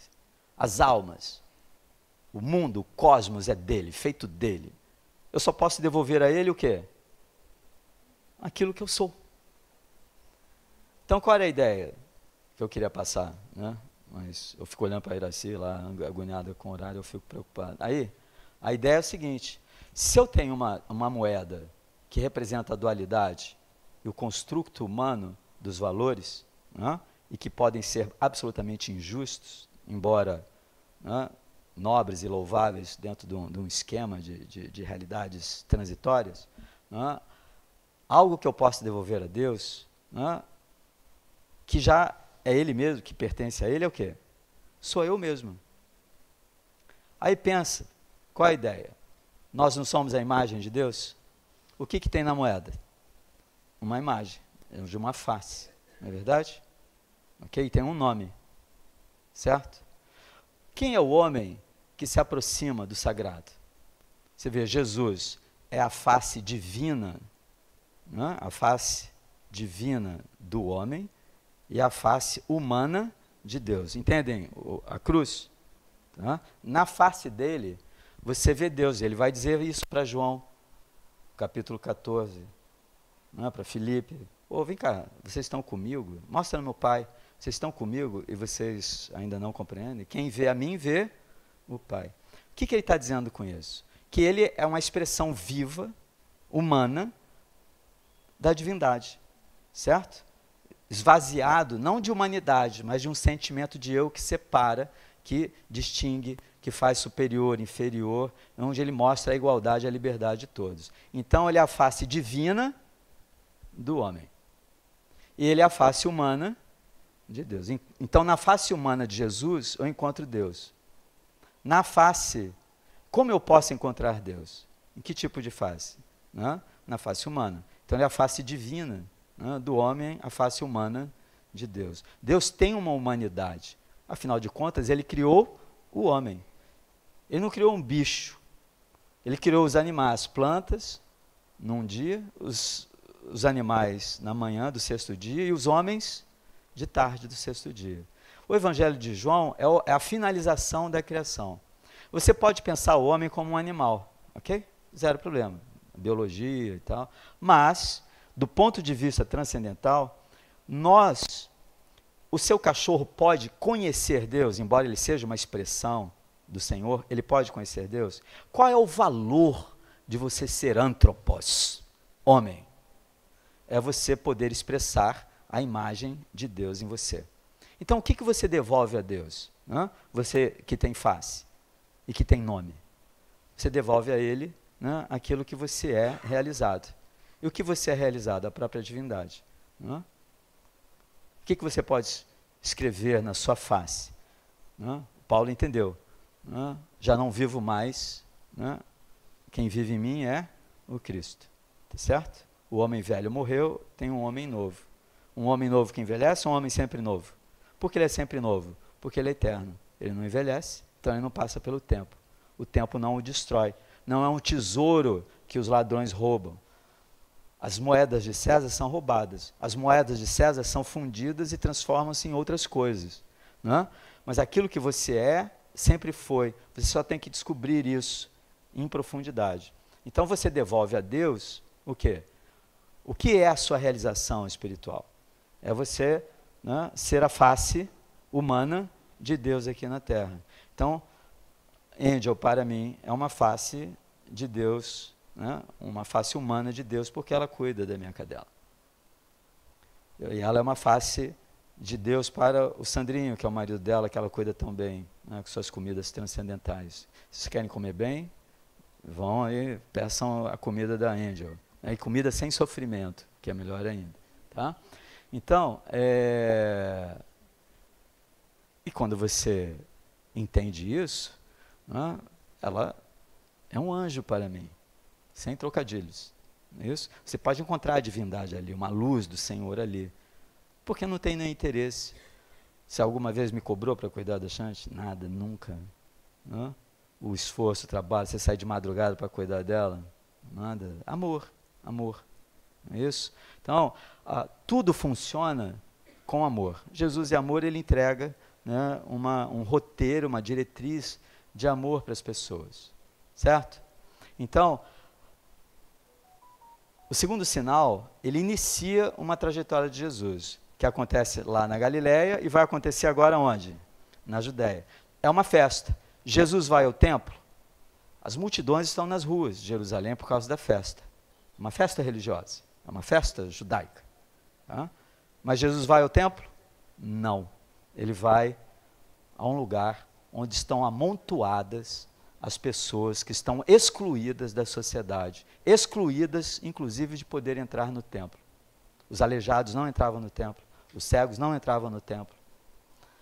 As almas, o mundo, o cosmos é dele, feito dele. Eu só posso devolver a ele o quê? Aquilo que eu sou. Então, qual era a ideia que eu queria passar? Né? Mas eu fico olhando para a Iraci lá, agoniada com o horário, eu fico preocupado. Aí, a ideia é o seguinte, se eu tenho uma moeda que representa a dualidade e o construto humano dos valores, né, e que podem ser absolutamente injustos, embora nobres e louváveis dentro de um esquema de realidades transitórias, algo que eu posso devolver a Deus, que já é Ele mesmo, que pertence a Ele, é o quê? Sou eu mesmo. Aí pensa, qual a ideia? Nós não somos a imagem de Deus? O que tem na moeda? Uma imagem, de uma face, não é verdade? Ok? Tem um nome, certo? Quem é o homem que se aproxima do sagrado? Você vê, Jesus é a face divina, a face divina do homem e a face humana de Deus. Entendem a cruz? Na face dele, você vê Deus. Ele vai dizer isso para João, capítulo 14, para Filipe. Vem cá, vocês estão comigo? Mostra no meu Pai. Vocês estão comigo e vocês ainda não compreendem? Quem vê a mim, vê o Pai. O que ele está dizendo com isso? Que ele é uma expressão viva, humana, da divindade, certo? Esvaziado, não de humanidade, mas de um sentimento de eu que separa, que distingue, que faz superior, inferior, onde ele mostra a igualdade e a liberdade de todos. Então, ele é a face divina, do homem. E ele é a face humana de Deus. Então, na face humana de Jesus, eu encontro Deus. Na face, como eu posso encontrar Deus? Em que tipo de face? Né? Na face humana. Então, ele é a face divina, né, do homem, a face humana de Deus. Deus tem uma humanidade. Afinal de contas, ele criou o homem. Ele não criou um bicho. Ele criou os animais, plantas, num dia, os animais na manhã do sexto dia e os homens de tarde do sexto dia. O Evangelho de João é a finalização da criação. Você pode pensar o homem como um animal, ok? Zero problema. Biologia e tal. Mas, do ponto de vista transcendental, o seu cachorro pode conhecer Deus, embora ele seja uma expressão do Senhor, ele pode conhecer Deus? Qual é o valor de você ser antropos, homem? É você poder expressar a imagem de Deus em você. Então, o que você devolve a Deus? Né? Você que tem face e que tem nome. Você devolve a Ele, né, aquilo que você é realizado. E o que você é realizado? A própria divindade. Né? O que você pode escrever na sua face? Né? Paulo entendeu. Né? Já não vivo mais, né? Quem vive em mim é o Cristo. Tá certo? O homem velho morreu, tem um homem novo. Um homem novo que envelhece, um homem sempre novo. Por que ele é sempre novo? Porque ele é eterno. Ele não envelhece, então ele não passa pelo tempo. O tempo não o destrói. Não é um tesouro que os ladrões roubam. As moedas de César são roubadas. As moedas de César são fundidas e transformam-se em outras coisas. Né? Mas aquilo que você é, sempre foi. Você só tem que descobrir isso em profundidade. Então você devolve a Deus o quê? O que é a sua realização espiritual? É você, né, ser a face humana de Deus aqui na Terra. Então, Angel, para mim, é uma face de Deus, né, uma face humana de Deus, porque ela cuida da minha cadela. E ela é uma face de Deus para o Sandrinho, que é o marido dela, que ela cuida tão bem, né, com suas comidas transcendentais. Se vocês querem comer bem, vão aí, peçam a comida da Angel. E comida sem sofrimento, que é melhor ainda. Tá? Então, e quando você entende isso, né, ela é um anjo para mim, sem trocadilhos. Isso? Você pode encontrar a divindade ali, uma luz do Senhor ali, porque não tem nem interesse. Se alguma vez me cobrou para cuidar da Chante, nada, nunca. Né? O esforço, o trabalho, você sai de madrugada para cuidar dela, nada. Amor, amor. Isso? Então, tudo funciona com amor. Jesus é amor, ele entrega, né, um roteiro, uma diretriz de amor para as pessoas. Certo? Então, o segundo sinal, ele inicia uma trajetória de Jesus, que acontece lá na Galileia e vai acontecer agora onde? Na Judéia. É uma festa. Jesus vai ao templo, as multidões estão nas ruas de Jerusalém por causa da festa. Uma festa religiosa, é uma festa judaica. Tá? Mas Jesus vai ao templo? Não. Ele vai a um lugar onde estão amontoadas as pessoas que estão excluídas da sociedade, excluídas, inclusive, de poder entrar no templo. Os aleijados não entravam no templo, os cegos não entravam no templo,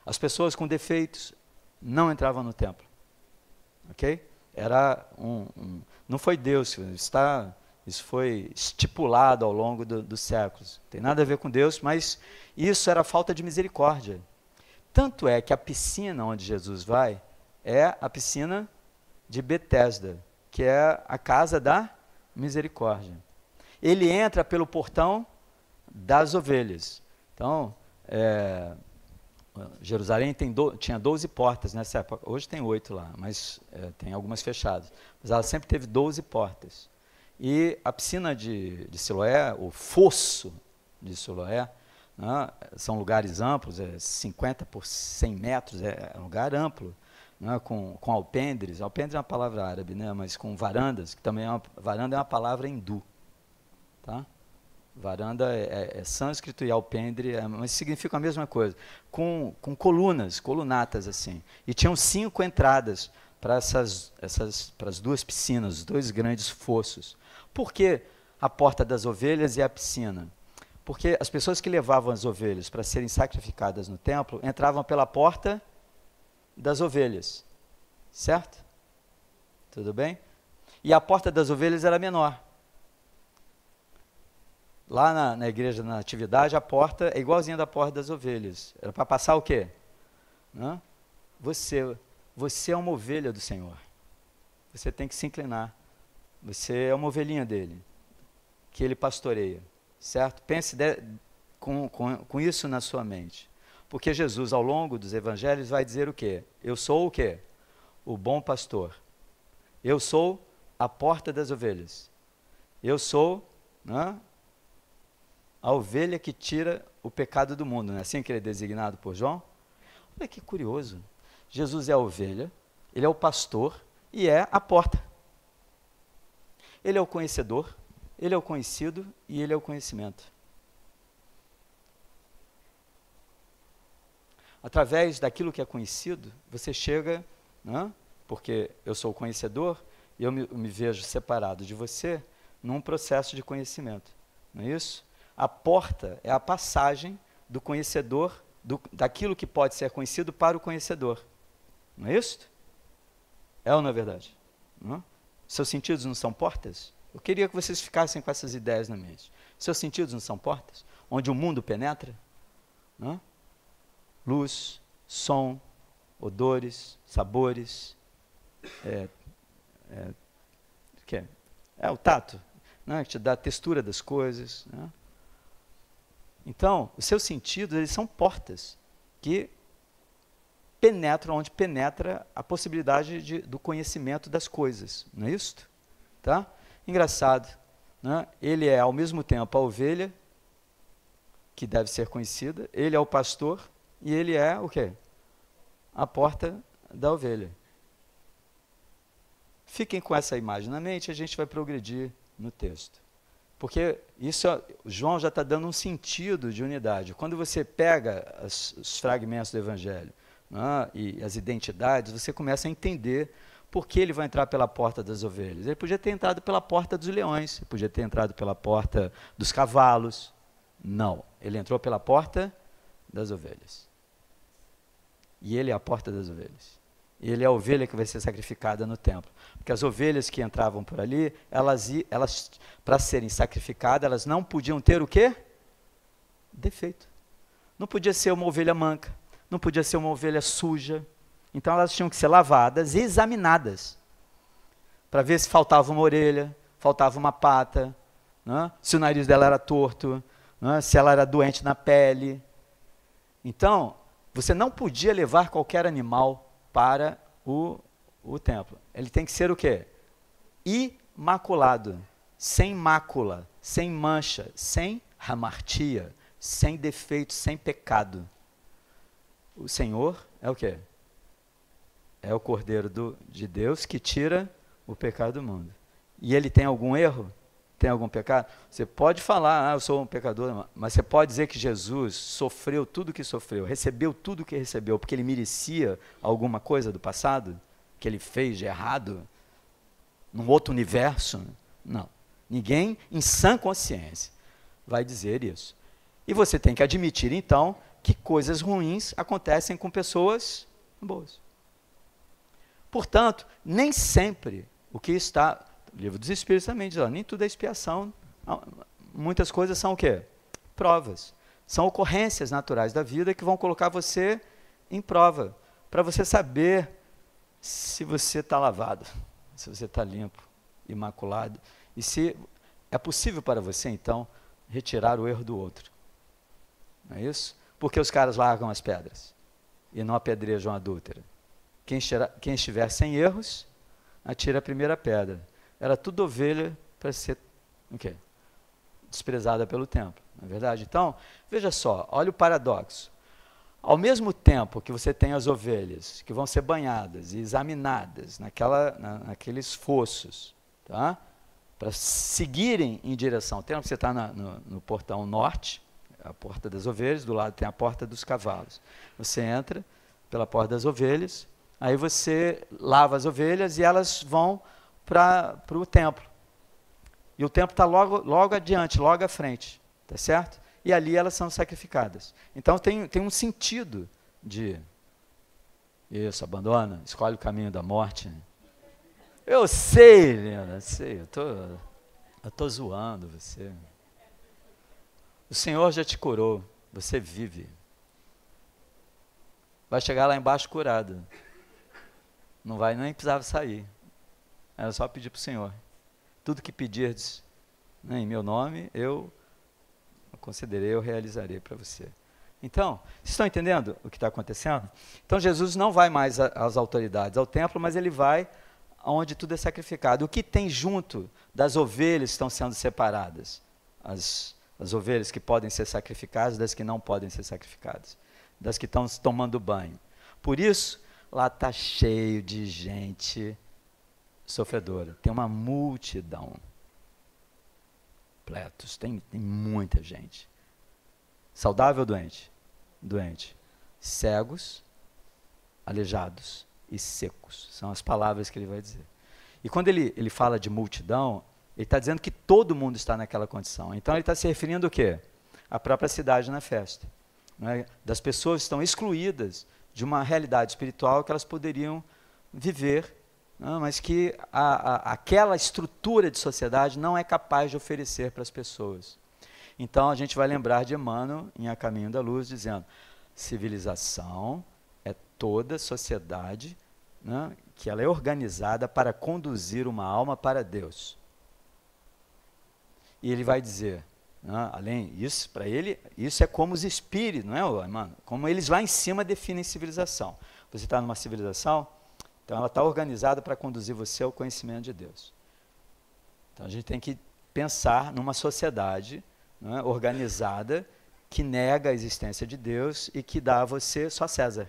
as pessoas com defeitos não entravam no templo. Ok? Era não foi Deus, isso foi estipulado ao longo dos séculos. Não tem nada a ver com Deus, mas isso era falta de misericórdia. Tanto é que a piscina onde Jesus vai é a piscina de Betesda, que é a casa da misericórdia. Ele entra pelo portão das ovelhas. Então, Jerusalém tinha 12 portas nessa época. Hoje tem 8 lá, mas tem algumas fechadas. Mas ela sempre teve 12 portas. E a piscina de Siloé, o fosso de Siloé, né, são lugares amplos, 50 por 100 metros, é um lugar amplo, né, com alpendres. Alpendre é uma palavra árabe, né, mas com varandas, que também varanda é uma palavra hindu. Tá? Varanda é sânscrito e alpendre, mas significa a mesma coisa. Com colunatas assim. E tinham 5 entradas para as 2 piscinas, os 2 grandes fossos. Por que a porta das ovelhas e a piscina? Porque as pessoas que levavam as ovelhas para serem sacrificadas no templo entravam pela porta das ovelhas, certo? Tudo bem? E a porta das ovelhas era menor. Lá na igreja da Natividade, a porta é igualzinha da porta das ovelhas. Era para passar o quê? Não? Você é uma ovelha do Senhor. Você tem que se inclinar. Você é uma ovelhinha dele, que ele pastoreia, certo? Pense com isso na sua mente. Porque Jesus, ao longo dos evangelhos, vai dizer o quê? Eu sou o quê? O bom pastor. Eu sou a porta das ovelhas. Eu sou, né, a ovelha que tira o pecado do mundo. Não é assim que ele é designado por João? Olha que curioso. Jesus é a ovelha, ele é o pastor e é a porta. Ele é o conhecedor, ele é o conhecido e ele é o conhecimento. Através daquilo que é conhecido, você chega, né, porque eu sou o conhecedor e eu me vejo separado de você num processo de conhecimento. Não é isso? A porta é a passagem do conhecedor, daquilo que pode ser conhecido para o conhecedor. Não é isso? É ou não é verdade? Não? Seus sentidos não são portas? Eu queria que vocês ficassem com essas ideias na mente. Seus sentidos não são portas? Onde o mundo penetra? Não? Luz, som, odores, sabores, o tato, né, que te dá a textura das coisas. Né? Então, os seus sentidos, eles são portas que penetram onde penetra a possibilidade do conhecimento das coisas. Não é isso? Tá? Engraçado. Né? Ele é, ao mesmo tempo, a ovelha, que deve ser conhecida, ele é o pastor, e ele é o quê? A porta da ovelha. Fiquem com essa imagem na mente, a gente vai progredir no texto. Porque isso, João já está dando um sentido de unidade. Quando você pega os fragmentos do Evangelho, né, e as identidades, você começa a entender por que ele vai entrar pela porta das ovelhas. Ele podia ter entrado pela porta dos leões, ele podia ter entrado pela porta dos cavalos. Não, ele entrou pela porta das ovelhas. E ele é a porta das ovelhas. E ele é a ovelha que vai ser sacrificada no templo. Porque as ovelhas que entravam por ali, elas para serem sacrificadas, elas não podiam ter o quê? Defeito. Não podia ser uma ovelha manca, não podia ser uma ovelha suja. Então elas tinham que ser lavadas e examinadas, para ver se faltava uma orelha, faltava uma pata, né? Se o nariz dela era torto, né? Se ela era doente na pele. Então, você não podia levar qualquer animal para o templo. Ele tem que ser o quê? Imaculado, sem mácula, sem mancha, sem hamartia, sem defeito, sem pecado. O Senhor é o quê? É o Cordeiro de Deus que tira o pecado do mundo. E ele tem algum erro? Tem algum pecado? Você pode falar, eu sou um pecador, mas você pode dizer que Jesus sofreu tudo o que sofreu, recebeu tudo o que recebeu, porque ele merecia alguma coisa do passado, que ele fez de errado, num outro universo? Não. Ninguém, em sã consciência, vai dizer isso. E você tem que admitir, então, que coisas ruins acontecem com pessoas boas. Portanto, nem sempre o que está... O livro dos Espíritos também diz, nem tudo é expiação. Muitas coisas são o quê? Provas. São ocorrências naturais da vida que vão colocar você em prova, para você saber se você está lavado, se você está limpo, imaculado, e se é possível para você, então, retirar o erro do outro. Não é isso? Porque os caras largam as pedras e não apedrejam a adúltera. Quem estiver sem erros, atira a primeira pedra. Era tudo ovelha para ser o quê? Desprezada pelo templo, não é verdade? Então, veja só, olha o paradoxo. Ao mesmo tempo que você tem as ovelhas que vão ser banhadas e examinadas naqueles fossos, tá? Para seguirem em direção ao templo, você está no portão norte, a porta das ovelhas, do lado tem a porta dos cavalos. Você entra pela porta das ovelhas, aí você lava as ovelhas e elas vão para o templo. E o templo está logo adiante, logo à frente, tá certo? e ali elas são sacrificadas. Então tem um sentido de, isso, abandona, escolhe o caminho da morte. Eu sei, Helena, sei, eu tô zoando você. O Senhor já te curou, você vive. Vai chegar lá embaixo curado. Não vai nem precisar sair. Era só pedir para o Senhor. Tudo que pedirdes, né, em meu nome, eu concederei, eu realizarei para você. Então, vocês estão entendendo o que está acontecendo? Então Jesus não vai mais às autoridades, ao templo, mas ele vai onde tudo é sacrificado. O que tem junto das ovelhas que estão sendo separadas? As ovelhas que podem ser sacrificadas, das que não podem ser sacrificadas, das que estão tomando banho. Por isso, lá está cheio de gente sofredora. Tem uma multidão. Pletos, tem muita gente. Saudável ou doente? Doente. Cegos, aleijados e secos. São as palavras que ele vai dizer. E quando ele fala de multidão, ele está dizendo que todo mundo está naquela condição. Então ele está se referindo ao quê? À própria cidade na festa. Né? Das pessoas que estão excluídas de uma realidade espiritual que elas poderiam viver, não, mas que aquela estrutura de sociedade não é capaz de oferecer para as pessoas. Então a gente vai lembrar de Emmanuel em A Caminho da Luz, dizendo, civilização é toda sociedade, né, que ela é organizada para conduzir uma alma para Deus. E ele vai dizer, né, além disso, para ele, isso é como os espíritos, não é, Emmanuel? Como eles lá em cima definem civilização. Você está numa civilização, então ela está organizada para conduzir você ao conhecimento de Deus. Então a gente tem que pensar numa sociedade, não é, organizada, que nega a existência de Deus e que dá a você só César.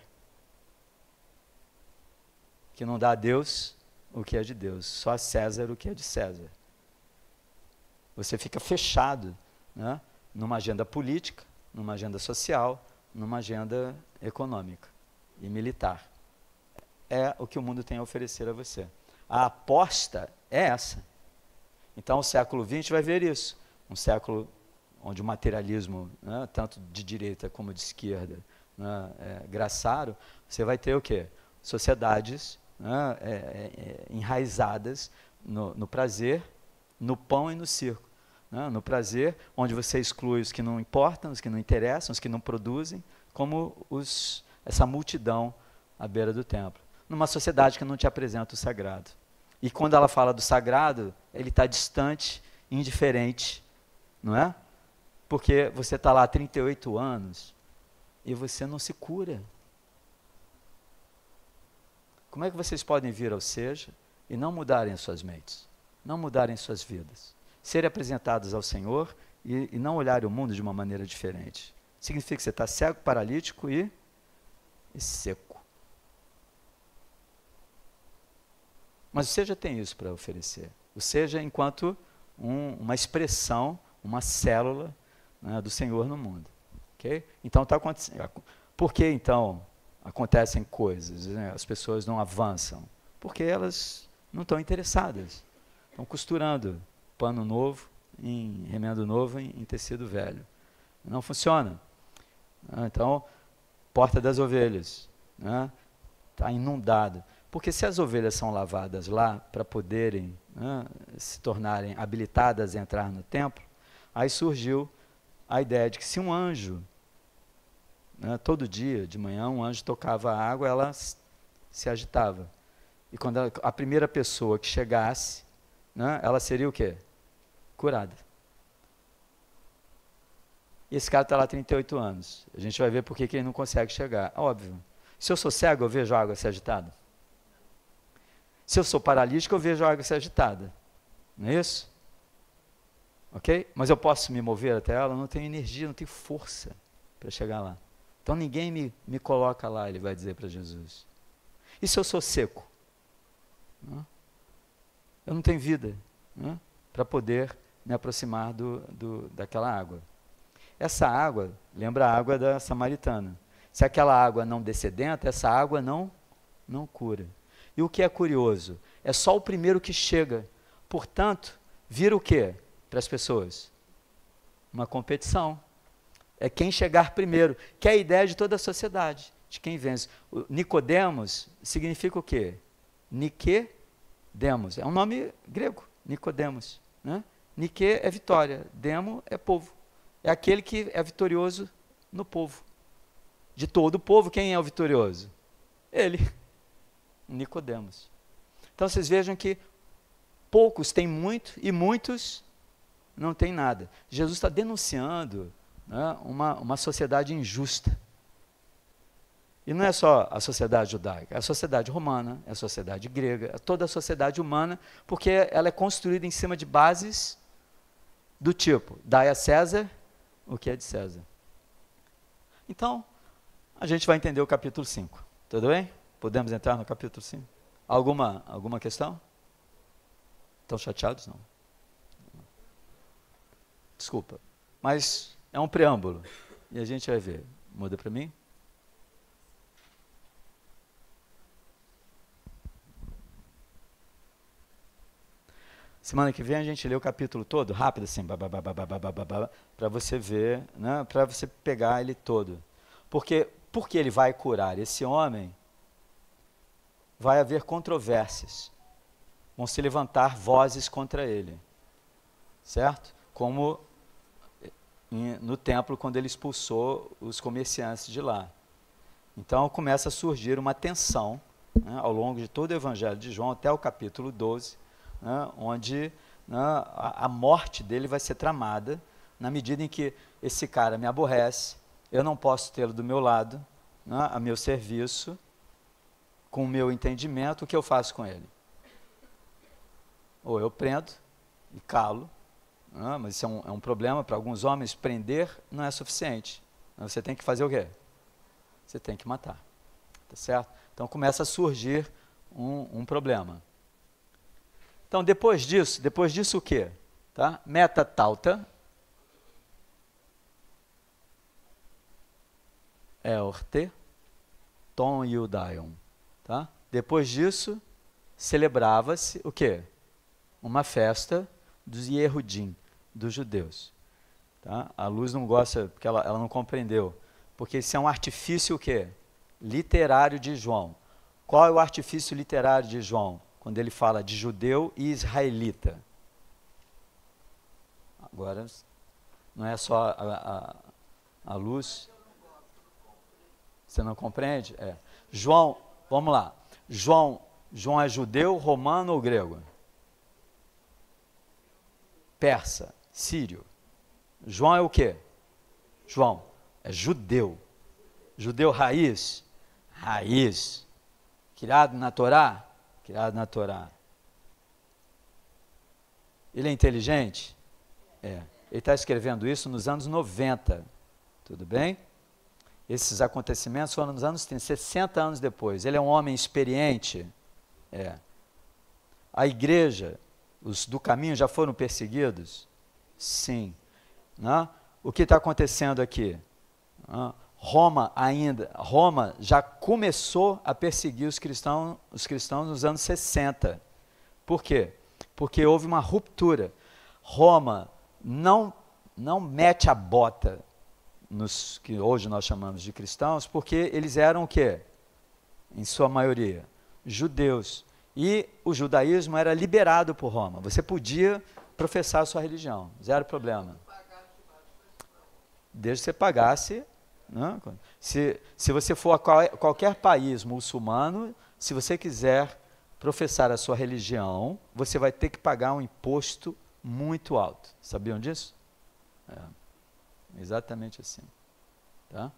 Que não dá a Deus o que é de Deus, só a César o que é de César. Você fica fechado, né, numa agenda política, numa agenda social, numa agenda econômica e militar. É o que o mundo tem a oferecer a você. A aposta é essa. Então o século XX vai ver isso. Um século onde o materialismo, né, tanto de direita como de esquerda, né, é graçário, você vai ter o quê? Sociedades, né, enraizadas no prazer, no pão e no circo. Né, no prazer, onde você exclui os que não importam, os que não interessam, os que não produzem, como essa multidão à beira do templo. Numa sociedade que não te apresenta o sagrado. E quando ela fala do sagrado, ele está distante, indiferente, não é? Porque você está lá há 38 anos e você não se cura. Como é que vocês podem vir ao Seja e não mudarem as suas mentes, não mudarem suas vidas, serem apresentados ao Senhor e não olharem o mundo de uma maneira diferente? Significa que você está cego, paralítico e seco. Mas o Seja tem isso para oferecer. O Seja enquanto uma expressão, uma célula, né, do Senhor no mundo. Okay? Então está acontecendo. Por que então acontecem coisas, né? As pessoas não avançam? Porque elas não estão interessadas. Estão costurando pano novo, remendo novo em tecido velho. Não funciona. Então, Porta das Ovelhas, né, está inundado. Porque se as ovelhas são lavadas lá para poderem, né, se tornarem habilitadas a entrar no templo, aí surgiu a ideia de que se um anjo, né, todo dia de manhã um anjo tocava a água, ela se agitava. E quando a primeira pessoa que chegasse, né, ela seria o quê? Curada. E esse cara está lá há 38 anos. A gente vai ver por que ele não consegue chegar. Óbvio. Se eu sou cego, eu vejo a água ser agitada. Se eu sou paralítico, eu vejo a água ser agitada. Não é isso? Ok? Mas eu posso me mover até ela? Eu não tenho energia, não tenho força para chegar lá. Então ninguém me coloca lá, ele vai dizer para Jesus. E se eu sou seco? Eu não tenho vida, né, para poder me aproximar daquela água. Essa água lembra a água da samaritana. Se aquela água não descedenta, essa água não cura. E o que é curioso? É só o primeiro que chega. Portanto, vira o quê para as pessoas? Uma competição. É quem chegar primeiro, que é a ideia de toda a sociedade, de quem vence. O Nicodemos significa o quê? Nike-demos, é um nome grego, Nicodemos. Né? Nike é vitória, demo é povo. É aquele que é vitorioso no povo. De todo o povo, quem é o vitorioso? Ele, Nicodemos. Então vocês vejam que poucos têm muito e muitos não têm nada. Jesus está denunciando, né, uma sociedade injusta. E não é só a sociedade judaica, é a sociedade romana, é a sociedade grega, é toda a sociedade humana, porque ela é construída em cima de bases do tipo, dai a César o que é de César. Então, a gente vai entender o capítulo 5. Tudo bem? Podemos entrar no capítulo 5? Alguma questão? Estão chateados? Não. Desculpa. Mas é um preâmbulo. E a gente vai ver. Muda para mim. Semana que vem a gente lê o capítulo todo, rápido assim, para você ver, né, para você pegar ele todo. Porque ele vai curar esse homem, vai haver controvérsias. Vão se levantar vozes contra ele. Certo? Como no templo, quando ele expulsou os comerciantes de lá. Então começa a surgir uma tensão, né, ao longo de todo o Evangelho de João, até o capítulo 12, né, onde, né, a morte dele vai ser tramada, na medida em que esse cara me aborrece, eu não posso tê-lo do meu lado, né, a meu serviço, com o meu entendimento, o que eu faço com ele? Ou eu prendo e calo, né, mas isso é um problema para alguns homens, prender não é suficiente. Você tem que fazer o quê? Você tem que matar, tá certo? Então começa a surgir um problema. Então depois disso o quê? Tá? Metatauta, Eorte, Ton Iudaion. Tá? Depois disso, celebrava-se o quê? Uma festa dos Yehudim, dos judeus. Tá? A Luz não gosta, porque ela não compreendeu. Porque isso é um artifício o quê? Literário de João. Qual é o artifício literário de João? Quando ele fala de judeu e israelita. Agora, não é só a Luz. Você não compreende? É. João, vamos lá. João é judeu, romano ou grego? Persa, sírio. João é o quê? João é judeu. Judeu raiz. Raiz. Criado na Torá? Criado na Torá. Ele é inteligente? É. Ele está escrevendo isso nos anos 90. Tudo bem? Esses acontecimentos foram nos anos 30, 60 anos depois. Ele é um homem experiente? É. A igreja, os do caminho já foram perseguidos? Sim. Não? O que está acontecendo aqui? Não? Roma já começou a perseguir os cristãos nos anos 60. Por quê? Porque houve uma ruptura. Roma não mete a bota nos que hoje nós chamamos de cristãos, porque eles eram o quê? Em sua maioria, judeus. E o judaísmo era liberado por Roma. Você podia professar a sua religião, zero problema. Desde que você pagasse. Né? Se você for a qualquer país muçulmano, se você quiser professar a sua religião, você vai ter que pagar um imposto muito alto. Sabiam disso? É. Exatamente assim. Tá?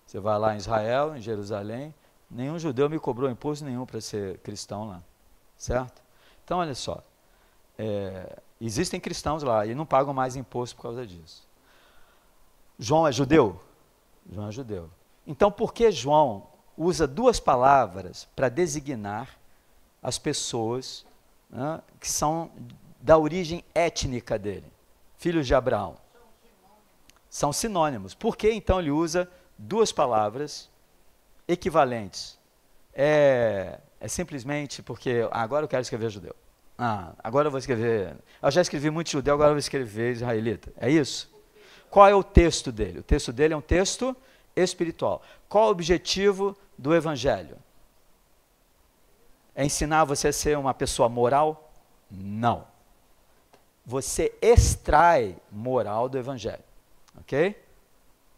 Você vai lá em Israel, em Jerusalém, nenhum judeu me cobrou imposto nenhum para ser cristão lá. Certo? Então, olha só. Existem cristãos lá e não pagam mais imposto por causa disso. João é judeu? João é judeu. Então, por que João usa duas palavras para designar as pessoas, né, que são da origem étnica dele? Filhos de Abraão. São sinônimos. Por que então ele usa duas palavras equivalentes? É simplesmente porque agora eu quero escrever judeu. Agora eu vou escrever. Eu já escrevi muito judeu, agora eu vou escrever israelita. É isso? qual é o texto dele? O texto dele é um texto espiritual. Qual é o objetivo do Evangelho? É ensinar você a ser uma pessoa moral? Não. Você extrai moral do Evangelho, ok?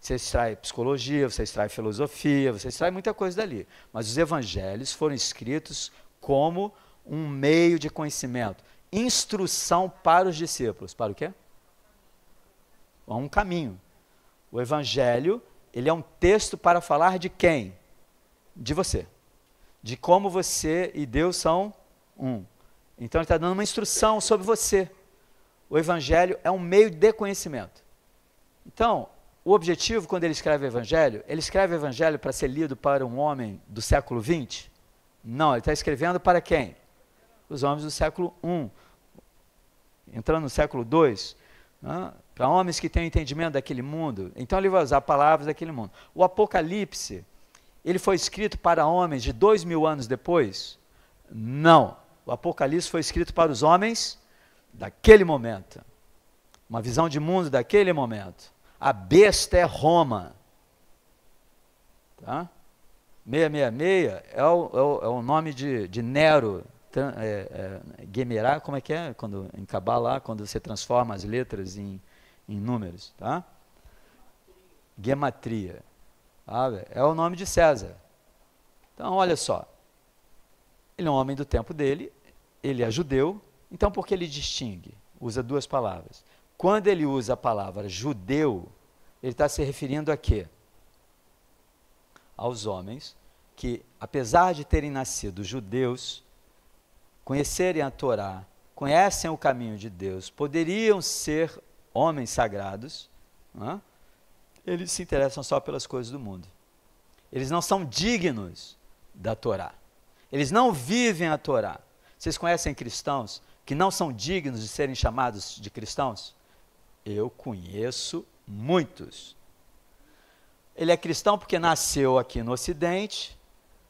Você extrai psicologia, você extrai filosofia, você extrai muita coisa dali. Mas os Evangelhos foram escritos como um meio de conhecimento, instrução para os discípulos. Para o quê? Um caminho. O Evangelho, ele é um texto para falar de quem? De você. De como você e Deus são um. Então ele está dando uma instrução sobre você. O Evangelho é um meio de conhecimento. Então, o objetivo, quando ele escreve o Evangelho para ser lido para um homem do século XX? Não, ele está escrevendo para quem? Os homens do século I. Entrando no século II, né? Para homens que têm entendimento daquele mundo. Então ele vai usar palavras daquele mundo. O Apocalipse, ele foi escrito para homens de 2000 anos depois? Não. O Apocalipse foi escrito para os homens daquele momento. Uma visão de mundo daquele momento. A besta é Roma. Tá? 666 é o nome de Nero. Gemerá, como é que é? Quando, em Cabala, quando você transforma as letras em números. Tá? Gematria. É o nome de César. Então, olha só. Ele é um homem do tempo dele, ele é judeu, então por que ele distingue? Usa duas palavras. Quando ele usa a palavra judeu, ele está se referindo a quê? Aos homens que, apesar de terem nascido judeus, conhecerem a Torá, conhecem o caminho de Deus, poderiam ser homens sagrados, né? Eles se interessam só pelas coisas do mundo. Eles não são dignos da Torá. Eles não vivem a Torá. Vocês conhecem cristãos que não são dignos de serem chamados de cristãos? Eu conheço muitos. Ele é cristão porque nasceu aqui no Ocidente,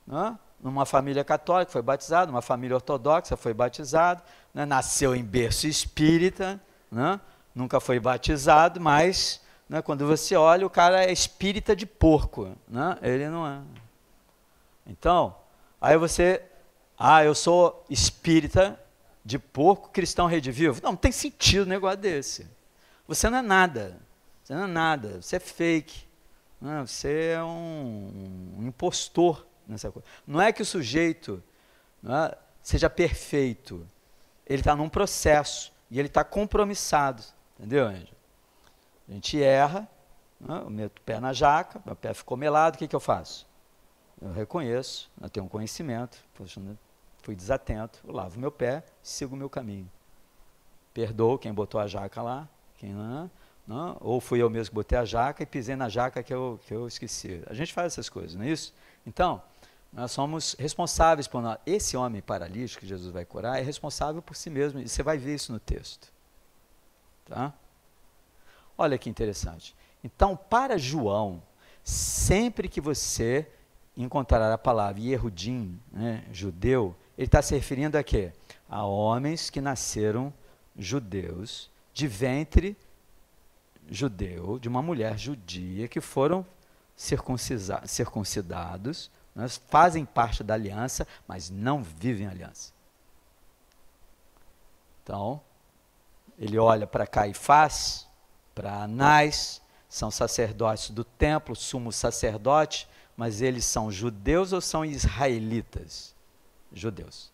né? Numa família católica, foi batizado, numa família ortodoxa, foi batizado, né? Nasceu em berço espírita, né? Nunca foi batizado, mas, né, quando você olha, o cara é espírita de porco, né? Ele não é. Então, aí você, eu sou espírita de porco, cristão redivivo. Não tem sentido um negócio desse. Você não é nada, você é fake, né? Você é um impostor nessa coisa. Não é que o sujeito, né, seja perfeito, ele está num processo e ele está compromissado, entendeu, Ângelo? A gente erra, né, eu meto o pé na jaca, meu pé ficou melado, o que eu faço? Eu reconheço, eu tenho um conhecimento, poxa, fui desatento, eu lavo meu pé, sigo o meu caminho. Perdoo quem botou a jaca lá, quem não, ou fui eu mesmo que botei a jaca e pisei na jaca que eu esqueci. A gente faz essas coisas, não é isso? Então, nós somos responsáveis por nós. Esse homem paralítico que Jesus vai curar é responsável por si mesmo, e você vai ver isso no texto. Tá? Olha que interessante. Então, para João, sempre que você encontrar a palavra Yehudim, né, judeu, ele está se referindo a quê? A homens que nasceram judeus, de ventre judeu, de uma mulher judia, que foram circuncidados, né, fazem parte da aliança, mas não vivem a aliança. Então, ele olha para Caifás, para Anás, são sacerdotes do templo, sumo sacerdote, mas eles são judeus ou são israelitas? Judeus.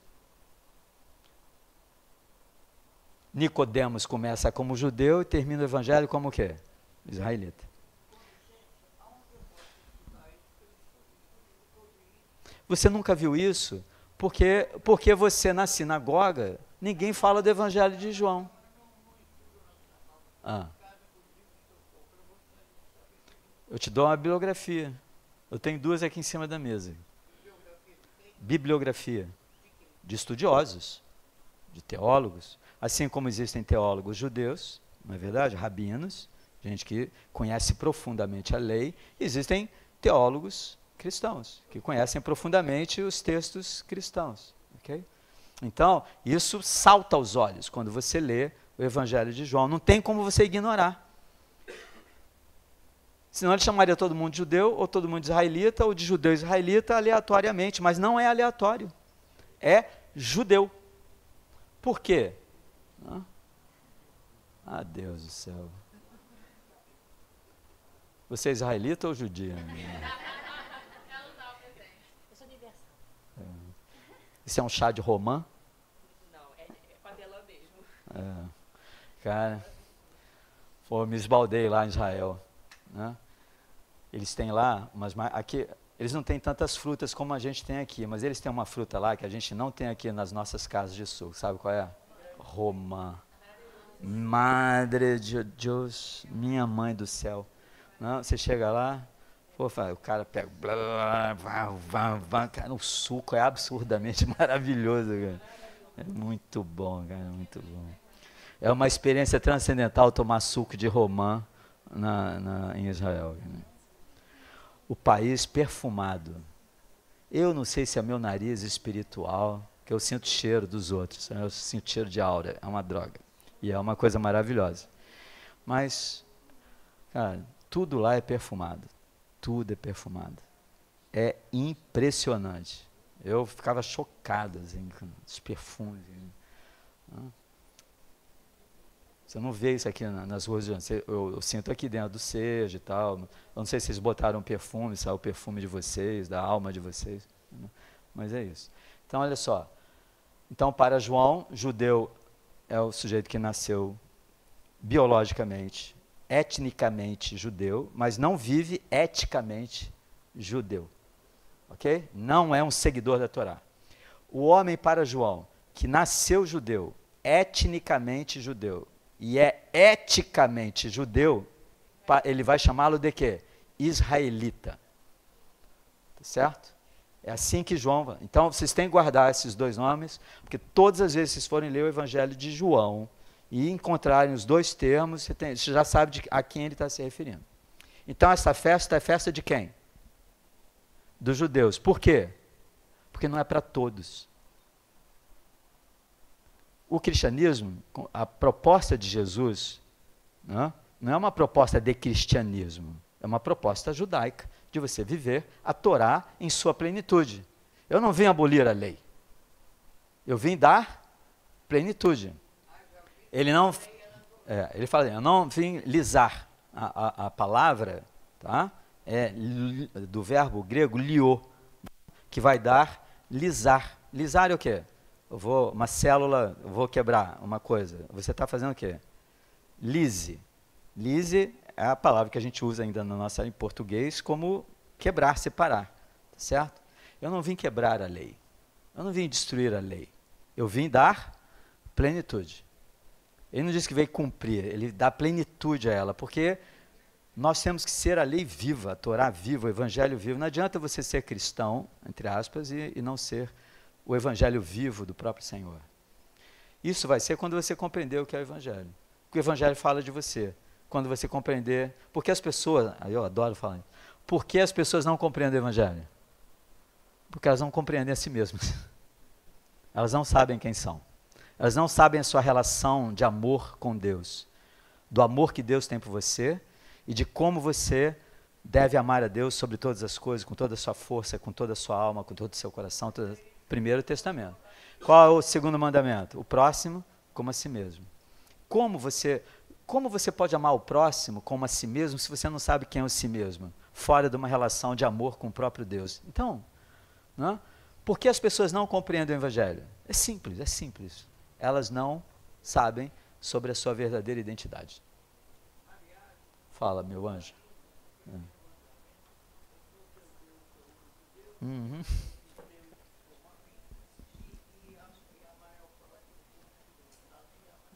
Nicodemos começa como judeu e termina o evangelho como o quê? Israelita. Você nunca viu isso? Porque você na sinagoga, ninguém fala do evangelho de João. Eu te dou uma bibliografia. Eu tenho duas aqui em cima da mesa. Bibliografia de estudiosos, de teólogos, assim como existem teólogos judeus, não é verdade? Rabinos, gente que conhece profundamente a lei, existem teólogos cristãos, que conhecem profundamente os textos cristãos. Okay? Então, isso salta aos olhos quando você lê o Evangelho de João. Não tem como você ignorar. Senão ele chamaria todo mundo de judeu, ou todo mundo de israelita, ou de judeu israelita aleatoriamente, mas não é aleatório. É judeu. Por quê? Ah, Deus do céu. Você é israelita ou judia? Eu sou universal. Isso é um chá de romã? Não, é panelã mesmo. Cara, eu me esbaldei lá em Israel, né? Eles têm lá, aqui, eles não têm tantas frutas como a gente tem aqui, mas eles têm uma fruta lá que a gente não tem aqui nas nossas casas de sul. Sabe qual é? Romã. Madre de Deus, minha mãe do céu. Não, você chega lá, o cara pega, cara, o suco é absurdamente maravilhoso, cara. É muito bom, cara, muito bom. É uma experiência transcendental tomar suco de romã em Israel. O país perfumado. Eu não sei se é meu nariz espiritual, que eu sinto cheiro dos outros, eu sinto cheiro de aura, é uma droga. E é uma coisa maravilhosa. Mas, cara, tudo lá é perfumado. Tudo é perfumado. É impressionante. Eu ficava chocado assim, com os perfumes. Você não vê isso aqui nas ruas de onde eu sinto aqui dentro do seja e tal. Eu não sei se vocês botaram perfume, se é o perfume de vocês, da alma de vocês. Mas é isso. Então, olha só. Então, para João, judeu é o sujeito que nasceu biologicamente, etnicamente judeu, mas não vive eticamente judeu. Ok? Não é um seguidor da Torá. O homem para João, que nasceu judeu, etnicamente judeu, e é eticamente judeu, ele vai chamá-lo de quê? Israelita. Tá certo? É assim que João vai. Então, vocês têm que guardar esses dois nomes, porque todas as vezes que vocês forem ler o Evangelho de João e encontrarem os dois termos, você já sabe a quem ele está se referindo. Então, essa festa é festa de quem? Dos judeus. Por quê? Porque não é para todos. O cristianismo, a proposta de Jesus, não é uma proposta de cristianismo, é uma proposta judaica de você viver a Torá em sua plenitude. Eu não vim abolir a lei, eu vim dar plenitude. Ele fala, eu não vim lisar. A palavra, tá? É do verbo grego liô, que vai dar lisar. Lisar é o quê? Uma célula, eu vou quebrar uma coisa. Você está fazendo o quê? Lise. Lise é a palavra que a gente usa ainda em português como quebrar, separar. Tá certo? Eu não vim quebrar a lei. Eu não vim destruir a lei. Eu vim dar plenitude. Ele não diz que veio cumprir, ele dá plenitude a ela, porque nós temos que ser a lei viva, a Torá viva, o Evangelho vivo. Não adianta você ser cristão, entre aspas, e não ser o Evangelho vivo do próprio Senhor. Isso vai ser quando você compreender o que é o Evangelho. O que o Evangelho fala de você. Quando você compreender... Porque as pessoas... Eu adoro falar isso. Por que as pessoas não compreendem o Evangelho? Porque elas não compreendem a si mesmas. Elas não sabem quem são. Elas não sabem a sua relação de amor com Deus. Do amor que Deus tem por você e de como você deve amar a Deus sobre todas as coisas, com toda a sua força, com toda a sua alma, com todo o seu coração. Primeiro Testamento. Qual é o segundo mandamento? O próximo como a si mesmo. Como você pode amar o próximo como a si mesmo se você não sabe quem é o si mesmo? Fora de uma relação de amor com o próprio Deus. Então, por que as pessoas não compreendem o Evangelho? É simples, é simples. Elas não sabem sobre a sua verdadeira identidade. Fala, meu anjo.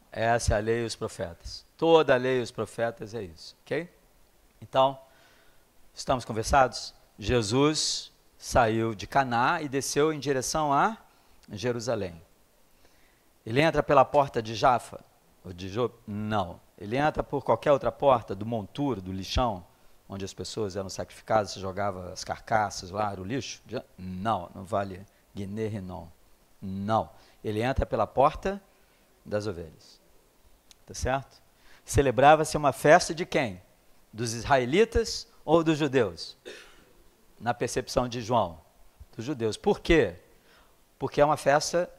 Essa é a lei e os profetas. Toda a lei e os profetas é isso, ok? Então, estamos conversados? Jesus saiu de Caná e desceu em direção a Jerusalém. Ele entra pela porta de Jafa? Ou de Não. Ele entra por qualquer outra porta, do monturo, do lixão, onde as pessoas eram sacrificadas, se jogava as carcaças lá, era o lixo? Não, não vale Guiné, não. Não. Ele entra pela porta das ovelhas. Tá certo? Celebrava-se uma festa de quem? Dos israelitas ou dos judeus? Na percepção de João, dos judeus. Por quê? Porque é uma festa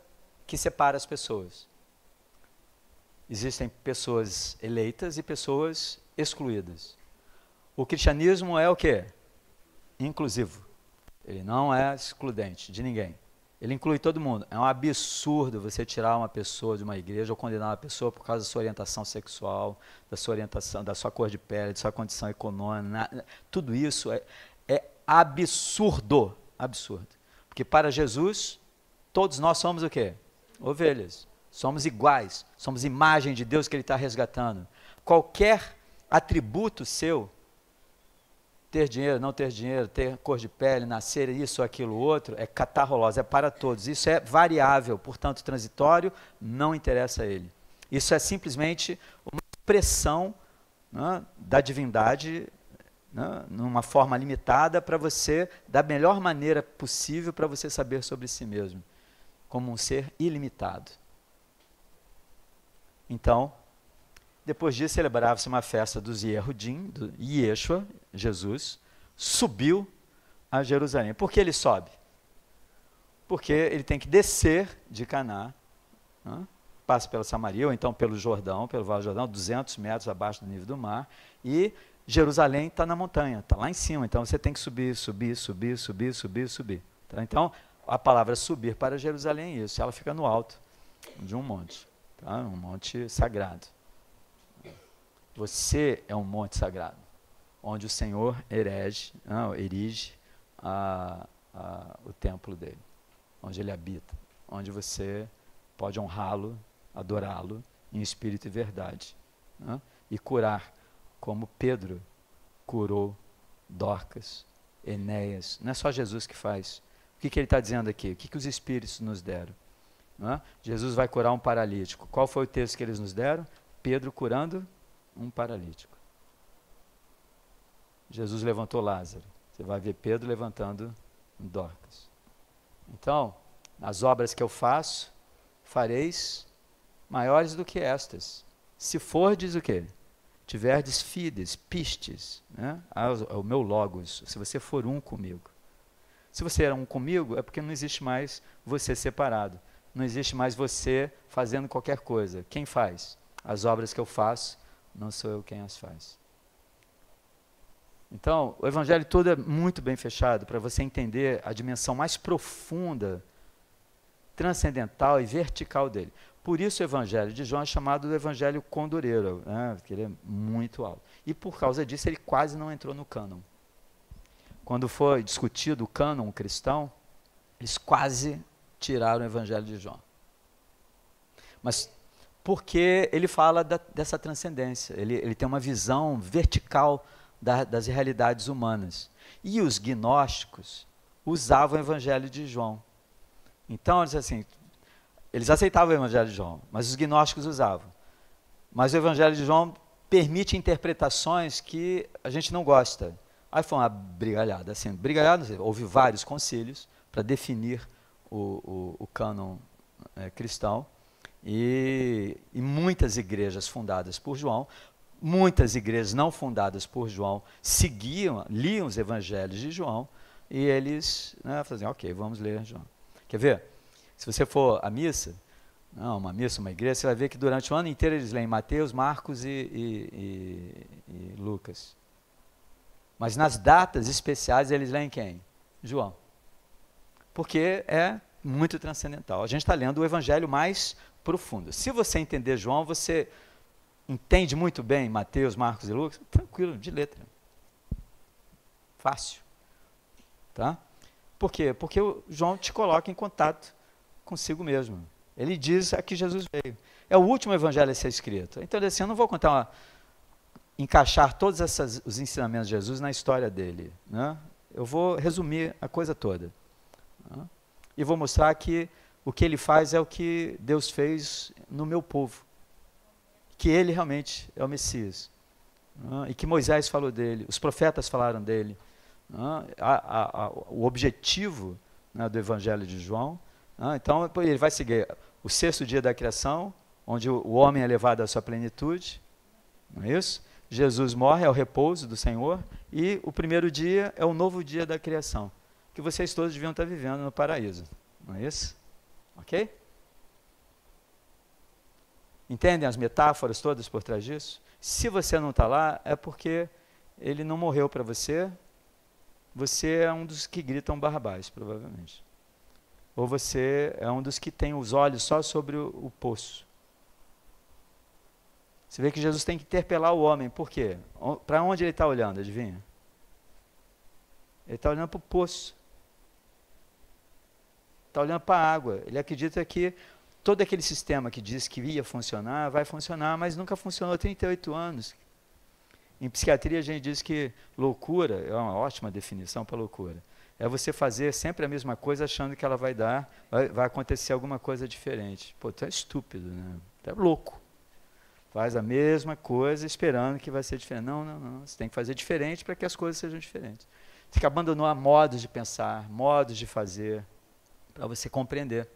que separa as pessoas. Existem pessoas eleitas e pessoas excluídas. O cristianismo é o quê? Inclusivo. Ele não é excludente de ninguém. Ele inclui todo mundo. É um absurdo você tirar uma pessoa de uma igreja ou condenar uma pessoa por causa da sua orientação sexual, da sua orientação, da sua cor de pele, da sua condição econômica. Tudo isso é absurdo. Absurdo. Porque para Jesus, todos nós somos o quê? Ovelhas. Somos iguais. Somos imagem de Deus que Ele está resgatando. Qualquer atributo seu, ter dinheiro, não ter dinheiro, ter cor de pele, nascer isso, aquilo, outro, é catarrolose, é para todos. Isso é variável, portanto transitório, não interessa a Ele. Isso é simplesmente uma expressão, né, da divindade, né, numa forma limitada para você, da melhor maneira possível para você saber sobre si mesmo, como um ser ilimitado. Então, depois disso celebrava-se uma festa dos Yehudim, do Yeshua, Jesus, subiu a Jerusalém. Por que ele sobe? Porque ele tem que descer de Caná, né, passa pela Samaria, ou então pelo Jordão, pelo Vale do Jordão, 200 metros abaixo do nível do mar, e Jerusalém está na montanha, está lá em cima, então você tem que subir. Tá? Então, a palavra subir para Jerusalém é isso, ela fica no alto de um monte, tá? Um monte sagrado. Você é um monte sagrado, onde o Senhor erige o templo dele, onde ele habita, onde você pode honrá-lo, adorá-lo em espírito e verdade, né? E curar, como Pedro curou Dorcas, Enéas. Não é só Jesus que faz. O que ele está dizendo aqui? O que os Espíritos nos deram? Né? Jesus vai curar um paralítico. Qual foi o texto que eles nos deram? Pedro curando um paralítico. Jesus levantou Lázaro. Você vai ver Pedro levantando Dorcas. Então, as obras que eu faço, fareis maiores do que estas. Se fordes o quê? Tiverdes fides, pistes, né? O meu logos, se você for um comigo. Se você é um comigo, é porque não existe mais você separado. Não existe mais você fazendo qualquer coisa. Quem faz? As obras que eu faço, não sou eu quem as faz. Então, o evangelho todo é muito bem fechado para você entender a dimensão mais profunda, transcendental e vertical dele. Por isso o evangelho de João é chamado do evangelho condoreiro, né? Porque ele é muito alto. E por causa disso ele quase não entrou no cânon. Quando foi discutido o cânon cristão, eles quase tiraram o evangelho de João. Mas porque ele fala dessa transcendência, ele tem uma visão vertical das realidades humanas. E os gnósticos usavam o evangelho de João. Então, eles aceitavam o evangelho de João, mas os gnósticos usavam. Mas o evangelho de João permite interpretações que a gente não gosta. Aí foi uma brigalhada. Houve vários concílios para definir o cânon cristão, e muitas igrejas fundadas por João, muitas igrejas não fundadas por João, liam os evangelhos de João, e eles, né, faziam, ok, vamos ler João. Quer ver? Se você for à missa, uma igreja, você vai ver que durante o ano inteiro eles leem Mateus, Marcos e Lucas. Mas nas datas especiais eles leem quem? João. Porque é muito transcendental. A gente está lendo o evangelho mais profundo. Se você entender João, você entende muito bem Mateus, Marcos e Lucas, tranquilo, de letra. Fácil. Tá? Por quê? Porque o João te coloca em contato consigo mesmo. Ele diz a que Jesus veio. É o último evangelho a ser escrito. Então, assim, eu não vou encaixar todos os ensinamentos de Jesus na história dele, né? Eu vou resumir a coisa toda, né? E vou mostrar que o que ele faz é o que Deus fez no meu povo, que ele realmente é o Messias, né? E que Moisés falou dele, os profetas falaram dele, né? O objetivo, né, do evangelho de João, né? Então ele vai seguir o 6º dia da criação, onde o homem é levado à sua plenitude, não é isso? Jesus morre, é o repouso do Senhor, e o primeiro dia é o novo dia da criação, que vocês todos deviam estar vivendo no paraíso. Não é isso? Ok? Entendem as metáforas todas por trás disso? Se você não está lá, é porque ele não morreu para você. Você é um dos que gritam Barrabás, provavelmente. Ou você é um dos que tem os olhos só sobre o poço. Você vê que Jesus tem que interpelar o homem. Por quê? Para onde ele está olhando, adivinha? Ele está olhando para o poço. Está olhando para a água. Ele acredita que todo aquele sistema que diz que ia funcionar, vai funcionar, mas nunca funcionou há 38 anos. Em psiquiatria a gente diz que loucura, é uma ótima definição para loucura, é você fazer sempre a mesma coisa achando que ela vai acontecer alguma coisa diferente. Pô, tu é estúpido, né? Tu é louco. Faz a mesma coisa esperando que vai ser diferente. Não. Você tem que fazer diferente para que as coisas sejam diferentes. Você tem que abandonar modos de pensar, modos de fazer, para você compreender.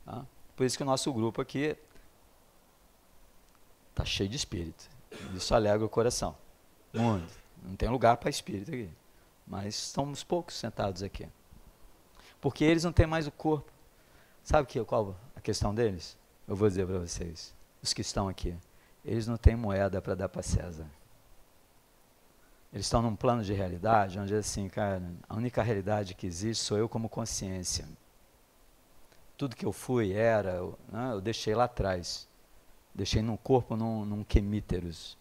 Tá? Por isso que o nosso grupo aqui está cheio de espírito. Isso alegra o coração. Muito. Não tem lugar para espírito aqui. Mas somos poucos sentados aqui. Porque eles não têm mais o corpo. Sabe qual a questão deles? Eu vou dizer para vocês. Os que estão aqui. Eles não têm moeda para dar para César. Eles estão num plano de realidade onde assim, cara, a única realidade que existe sou eu como consciência. Tudo que eu fui, eu deixei lá atrás. Deixei num corpo, num quemíteros.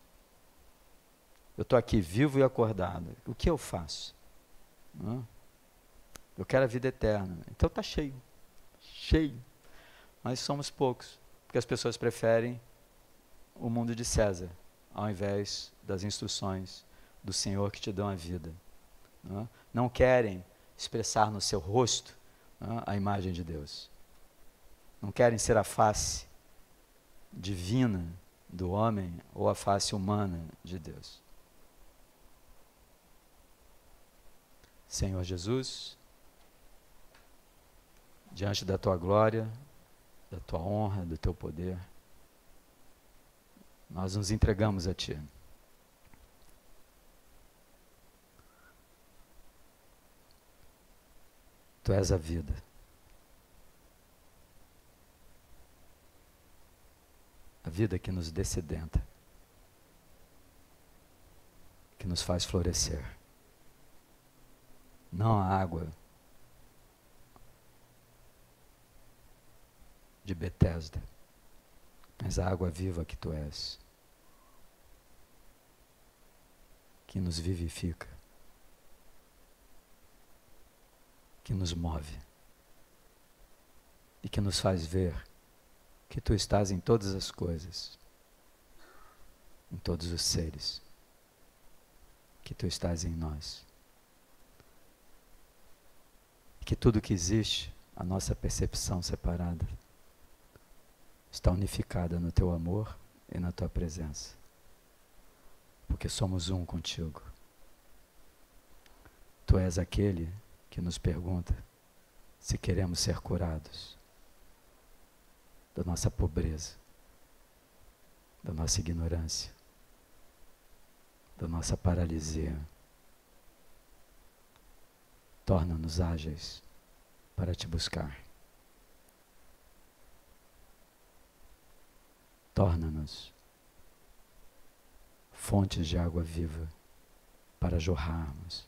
Eu estou aqui vivo e acordado. O que eu faço? Eu quero a vida eterna. Então está cheio. Cheio. Mas somos poucos. Porque as pessoas preferem o mundo de César, ao invés das instruções do Senhor que te dão a vida. Não querem expressar no seu rosto a imagem de Deus. Não querem ser a face divina do homem ou a face humana de Deus. Senhor Jesus, diante da tua glória, da tua honra, do teu poder, nós nos entregamos a ti. Tu és a vida. A vida que nos dessedenta, que nos faz florescer. Não a água de Betesda, mas a água viva que tu és, que nos vivifica, que nos move e que nos faz ver que tu estás em todas as coisas, em todos os seres, que tu estás em nós. E que tudo que existe, a nossa percepção separada, está unificada no teu amor e na tua presença. Porque somos um contigo. Tu és aquele que nos pergunta se queremos ser curados da nossa pobreza, da nossa ignorância, da nossa paralisia. Torna-nos ágeis para te buscar. Torna-nos fontes de água viva para jorrarmos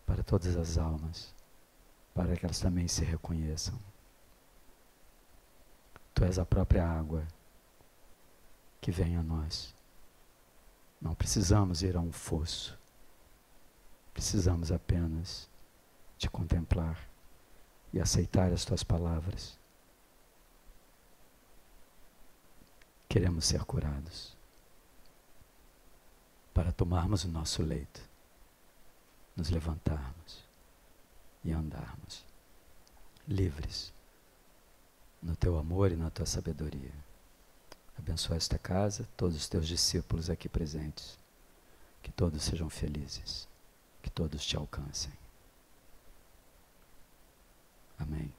para todas as almas, para que elas também se reconheçam. Tu és a própria água que vem a nós. Não precisamos ir a um fosso. Precisamos apenas te contemplar e aceitar as tuas palavras. Queremos ser curados para tomarmos o nosso leito, nos levantarmos e andarmos livres no teu amor e na tua sabedoria. Abençoa esta casa, todos os teus discípulos aqui presentes, que todos sejam felizes, que todos te alcancem. Amém.